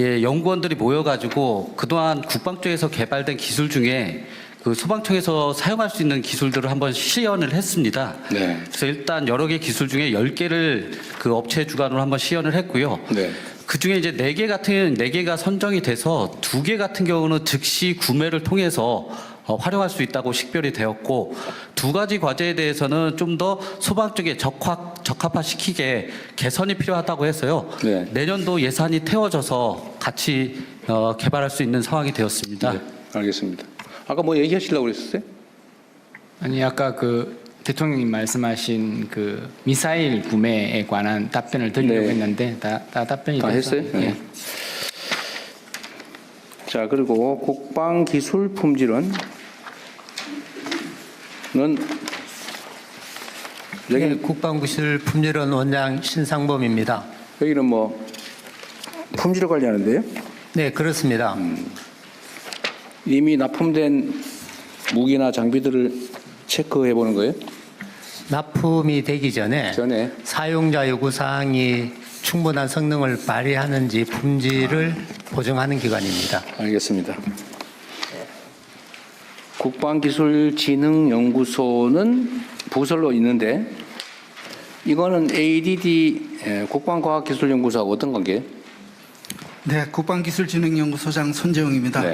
예, 연구원들이 모여가지고 그동안 국방 쪽에서 개발된 기술 중에 소방청에서 사용할 수 있는 기술들을 한번 시연을 했습니다. 네. 그래서 일단 여러 개 기술 중에 10개를 업체 주관으로 한번 시연을 했고요. 네. 그 중에 이제 4개가 선정이 돼서 2개 같은 경우는 즉시 구매를 통해서 활용할 수 있다고 식별이 되었고, 두 가지 과제에 대해서는 좀 더 소방 쪽에 적합화시키게 개선이 필요하다고 해서요. 네. 내년도 예산이 태워져서 같이 개발할 수 있는 상황이 되었습니다. 네, 알겠습니다. 아까 뭐 얘기하시려고 그랬었어요? 아니 아까 그 대통령님 말씀하신 그 미사일 구매에 관한 답변을 드리려고 네. 했는데 다 답변이 다 돼서, 했어요? 예. 네. 자, 그리고 국방기술 품질은 네, 국방기술 품질원 원장 신상범입니다. 여기는 뭐 품질을 관리하는데요? 네, 그렇습니다. 이미 납품된 무기나 장비들을 체크해 보는 거예요? 납품이 되기 전에 사용자 요구사항이 충분한 성능을 발휘하는지 품질을 보증하는 기관입니다. 알겠습니다. 국방기술진흥연구소는 부설로 있는데 이거는 ADD 국방과학기술연구소하고 어떤 관계예요? 네, 국방기술진흥연구소장 손재웅입니다.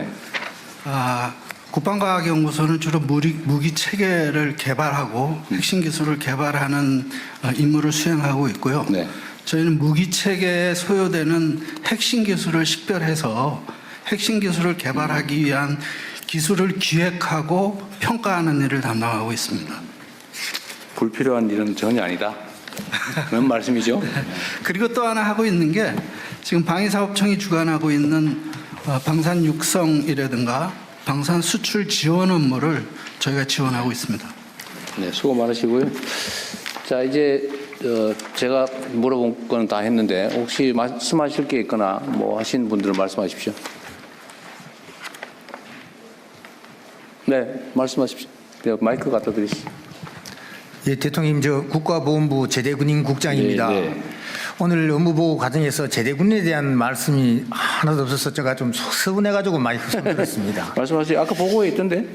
국방과학연구소는 주로 무기 체계를 개발하고 핵심 기술을 개발하는 임무를 수행하고 있고요. 저희는 무기 체계에 소요되는 핵심 기술을 식별해서 핵심 기술을 개발하기 위한 기술을 기획하고 평가하는 일을 담당하고 있습니다. 불필요한 일은 전혀 아니다. 그런 말씀이죠? 그리고 또 하나 하고 있는 게 지금 방위사업청이 주관하고 있는 방산 육성이라든가 방산 수출 지원 업무를 저희가 지원하고 있습니다. 네, 수고 많으시고요. 자, 이제 제가 물어본 건 다 했는데 혹시 말씀하실 게 있거나 뭐 하신 분들은 말씀하십시오. 네, 말씀하십시오. 네, 마이크 갖다 드리시죠. 예, 대통령님, 저 국가보훈부 제대군인국장입니다. 오늘 업무보고 과정에서 제대군에 대한 말씀이 하나도 없어서 제가 좀 서운해가지고 많이 들었습니다. 말씀하세요. 아까 보고에 있던데.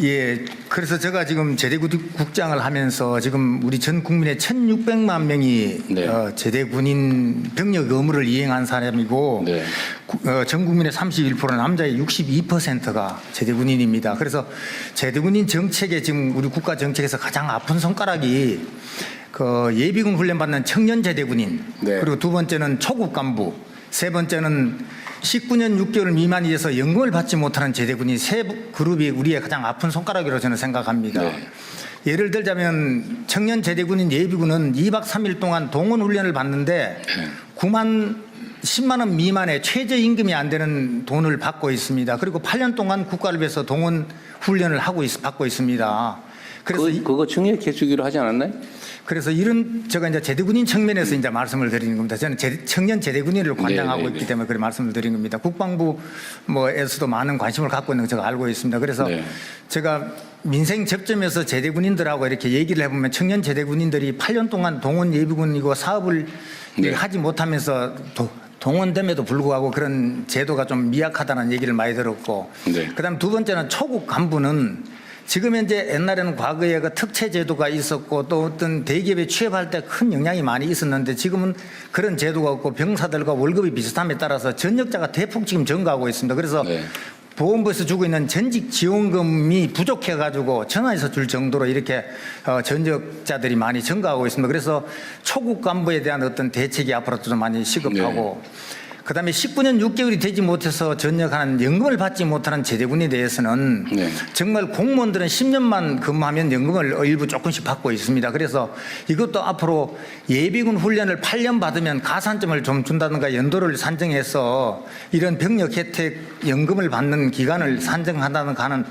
예, 그래서 제가 지금 제대국장을 하면서 지금 우리 전 국민의 1,600만 명이 제대군인 병력 의무를 이행한 사람이고 전 국민의 31% 남자의 62%가 제대군인입니다. 그래서 제대군인 정책에 지금 우리 국가 정책에서 가장 아픈 손가락이 그 예비군 훈련 받는 청년 제대군인 그리고 두 번째는 초급 간부, 세 번째는 19년 6개월 미만이 돼서 연금을 받지 못하는 제대군인 세 그룹이 우리의 가장 아픈 손가락이라고 저는 생각합니다. 예를 들자면 청년 제대군인 예비군은 2박 3일 동안 동원 훈련을 받는데 10만 원 미만의 최저임금이 안 되는 돈을 받고 있습니다. 그리고 8년 동안 국가를 위해서 동원 훈련을 받고 있습니다. 그래서 그거 증액해 주기로 하지 않았나요? 그래서 이런 제가 이제 제대군인 측면에서 이제 말씀을 드리는 겁니다. 저는 청년 제대군인을 관장하고 있기 때문에 그런 말씀을 드린 겁니다. 국방부 뭐에서도 많은 관심을 갖고 있는 거 제가 알고 있습니다. 그래서 제가 민생 접점에서 제대군인들하고 이렇게 얘기를 해보면 청년 제대군인들이 8년 동안 동원 예비군이고 사업을 하지 못하면서 동원됨에도 불구하고 그런 제도가 좀 미약하다는 얘기를 많이 들었고 그다음 두 번째는 초급 간부는 지금 현재 옛날에는 과거에 그 특채 제도가 있었고 또 어떤 대기업에 취업할 때 큰 영향이 많이 있었는데 지금은 그런 제도가 없고 병사들과 월급이 비슷함에 따라서 전역자가 대폭 지금 증가하고 있습니다. 그래서 보건부에서 주고 있는 전직 지원금이 부족해 가지고 전화해서 줄 정도로 이렇게 전역자들이 많이 증가하고 있습니다. 그래서 초급 간부에 대한 어떤 대책이 앞으로도 좀 많이 시급하고 그다음에 19년 6개월이 되지 못해서 전역하는 연금을 받지 못하는 제대군에 대해서는 정말 공무원들은 10년만 근무하면 연금을 일부 조금씩 받고 있습니다. 그래서 이것도 앞으로 예비군 훈련을 8년 받으면 가산점을 좀 준다든가 연도를 산정해서 이런 병력 혜택 연금을 받는 기간을 산정한다든가 하는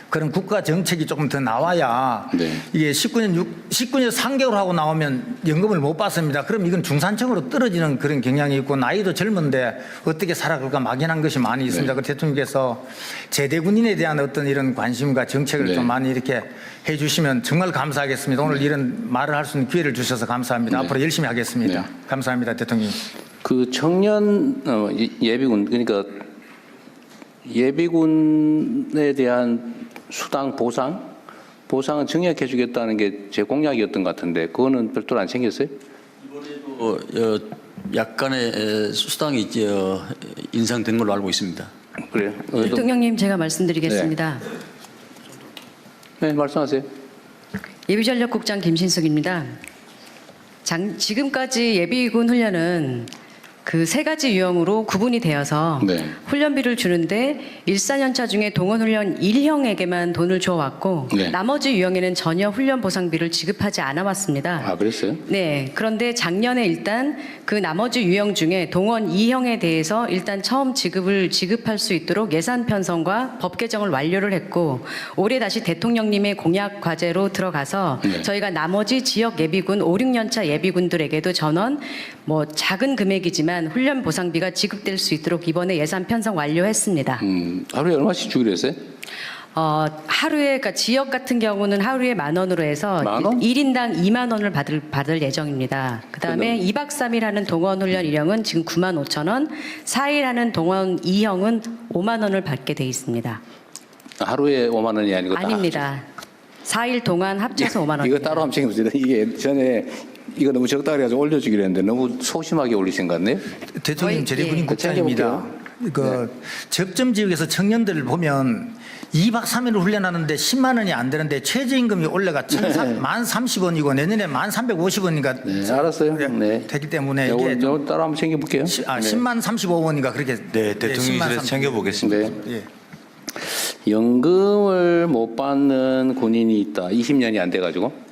그런 국가 정책이 조금 더 나와야 이게 19년 3개월 하고 나오면 연금을 못 받습니다. 그럼 이건 중산층으로 떨어지는 그런 경향이 있고 나이도 젊은데 어떻게 살아갈까 막연한 것이 많이 있습니다. 그 대통령께서 제대군인에 대한 어떤 이런 관심과 정책을 좀 많이 이렇게 해주시면 정말 감사하겠습니다. 오늘 이런 말을 할 수 있는 기회를 주셔서 감사합니다. 앞으로 열심히 하겠습니다. 감사합니다, 대통령. 그 청년 예비군 그러니까 예비군에 대한 수당 보상은 증액해 주겠다는 게 제 공약이었던 것 같은데 그거는 별도로 안 챙겼어요? 이번에도 약간의 수당이 인상된 걸로 알고 있습니다. 그래요? 대통령님 제가 말씀드리겠습니다. 네, 말씀하세요. 예비전력국장 김신숙입니다. 지금까지 예비군 훈련은 그 세 가지 유형으로 구분이 되어서 네. 훈련비를 주는데 1,4년차 중에 동원훈련 1형에게만 돈을 주어왔고 네. 나머지 유형에는 전혀 훈련 보상비를 지급하지 않아 왔습니다. 아, 그랬어요? 네. 그런데 작년에 일단 그 나머지 유형 중에 동원 2형에 대해서 일단 처음 지급할 수 있도록 예산 편성과 법 개정을 완료를 했고 올해 다시 대통령님의 공약 과제로 들어가서 네. 저희가 나머지 지역 예비군 5, 6년차 예비군들에게도 전원 뭐 작은 금액이지만 훈련 보상비가 지급될 수 있도록 이번에 예산 편성 완료했습니다. 하루에 얼마씩 주기로 했어요? 하루에 그러니까 지역 같은 경우는 하루에 10,000원으로 해서 10,000원? 1인당 20,000원을 받을 예정입니다. 그다음에 2박 3일 하는 동원 훈련 1형은 지금 95,000원, 4일 하는 동원 2형은 50,000원을 받게 돼 있습니다. 하루에 5만 원이 아니고 아닙니다. 4일 동안 합쳐서 5만 원. 이거 따로 한번 챙겨보세요. 이게 전에 이거 너무 적다 그래가지고 올려주기로 했는데 너무 소심하게 올리신 것 같네요. 대통령 제대군인 예. 국장입니다. 그 접점 지역에서 청년들을 보면 2박 3일을 훈련하는데 10만 원이 안 되는데 최저임금이 올라가 1,030원이고 내년에 1,350원인가 네, 알았어요. 네. 되기 때문에 요거 이게 좀 따로 한번 챙겨볼게요. 10만 35원인가 그렇게 네, 대통령실에서 챙겨보겠습니다. 예. 연금을 못 받는 군인이 있다. 20년이 안 돼가지고.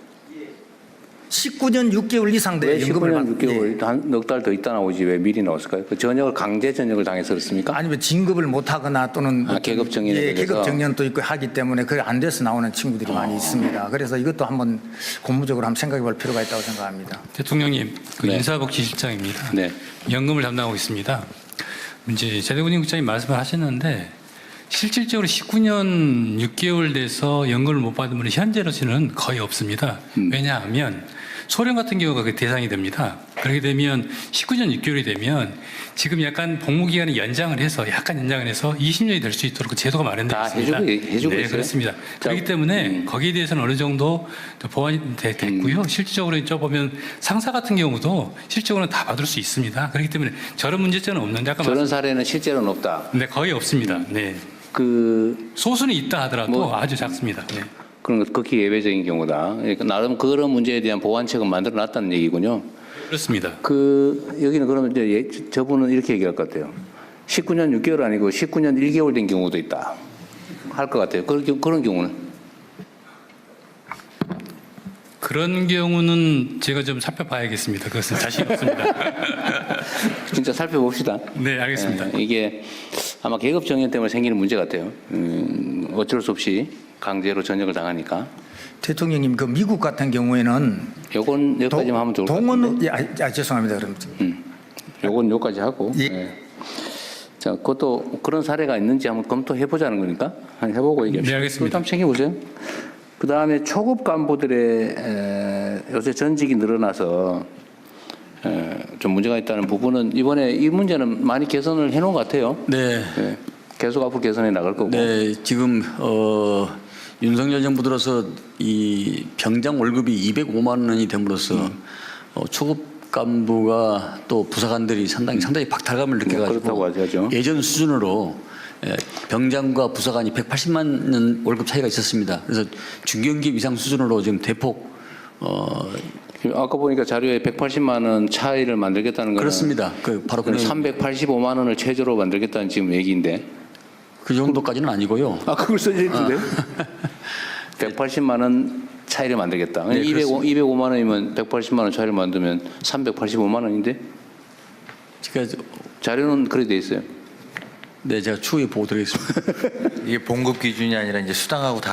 19년 6개월 이상 돼 왜 연금을 19년 6개월 한 넉 달 더 있다 나오지 왜 미리 나왔을까요? 그 강제 전역을 당해서 그렇습니까? 아니면 진급을 못 하거나 또는 계급 정년에 예, 대해서? 계급 정년도 있고 하기 때문에 그게 안 돼서 나오는 친구들이 많이 있습니다. 그래서 이것도 한번 고무적으로 한번 생각해 볼 필요가 있다고 생각합니다. 대통령님, 그 네. 인사복지실장입니다. 네. 연금을 담당하고 있습니다. 이제 제대군인 국장님 말씀을 하셨는데 실질적으로 19년 6개월 돼서 연금을 못 받은 분이 현재로서는 거의 없습니다. 왜냐하면 소련 같은 경우가 그 대상이 됩니다. 그렇게 되면 19년 6개월이 되면 지금 약간 복무기간을 연장을 해서 20년이 될 수 있도록 그 제도가 마련되어 있습니다. 해주고 네, 있어요? 그렇습니다. 그렇기 때문에 거기에 대해서는 어느 정도 보완이 됐고요. 실질적으로 이쪽 보면 상사 같은 경우도 실질적으로는 다 받을 수 있습니다. 그렇기 때문에 저런 문제점은 없는데 아까 저런 사례는 실제로는 없다. 네, 거의 없습니다. 네. 그 소수는 있다 하더라도 아주 작습니다. 네. 그런 것 극히 예외적인 경우다. 그러니까 나름 그런 문제에 대한 보완책은 만들어놨다는 얘기군요. 그렇습니다. 여기는 그러면 이제 저분은 이렇게 얘기할 것 같아요. 19년 6개월 아니고 19년 1개월 된 경우도 있다. 할 것 같아요. 그런 경우는. 그런 경우는 제가 좀 살펴봐야겠습니다. 그것은 자신 없습니다. 진짜 살펴봅시다. 네, 알겠습니다. 이게 아마 계급 정년 때문에 생기는 문제 같아요. 어쩔 수 없이 강제로 전역을 당하니까. 대통령님, 그 미국 같은 경우에는 요건 여기까지만 하면 좋을 것 같은데. 죄송합니다. 그럼 요건 여기까지 하고. 예. 네. 자, 그것도 그런 사례가 있는지 한번 검토해 보자는 거니까 한번 해보고 얘기합시다. 네, 알겠습니다. 한번 챙겨보세요. 그 다음에 초급 간부들의 요새 전직이 늘어나서 좀 문제가 있다는 부분은 이번에 이 문제는 많이 개선을 해놓은 것 같아요. 네. 네. 계속 앞으로 개선해 나갈 거고. 네, 지금 윤석열 정부 들어서 이 병장 월급이 205만 원이 됨으로써 초급 간부가 또 부사관들이 상당히 박탈감을 느껴가지고 그렇다고 하죠. 예전 수준으로 병장과 부사관이 180만 원 월급 차이가 있었습니다. 그래서 중경기 이상 수준으로 지금 대폭 아까 보니까 자료에 180만 원 차이를 만들겠다는 거는 그렇습니다. 바로 385만 원을 최저로 만들겠다는 지금 얘기인데. 그 정도까지는 아니고요. 그걸 써있는데 180만 원 차이를 만들겠다. 네, 205만 원이면 180만 원 차이를 만들면 385만 원인데. 자료는 그래 돼 있어요. 네, 제가 추후에 보고 드리겠습니다. 이게 봉급 기준이 아니라 이제 수당하고 다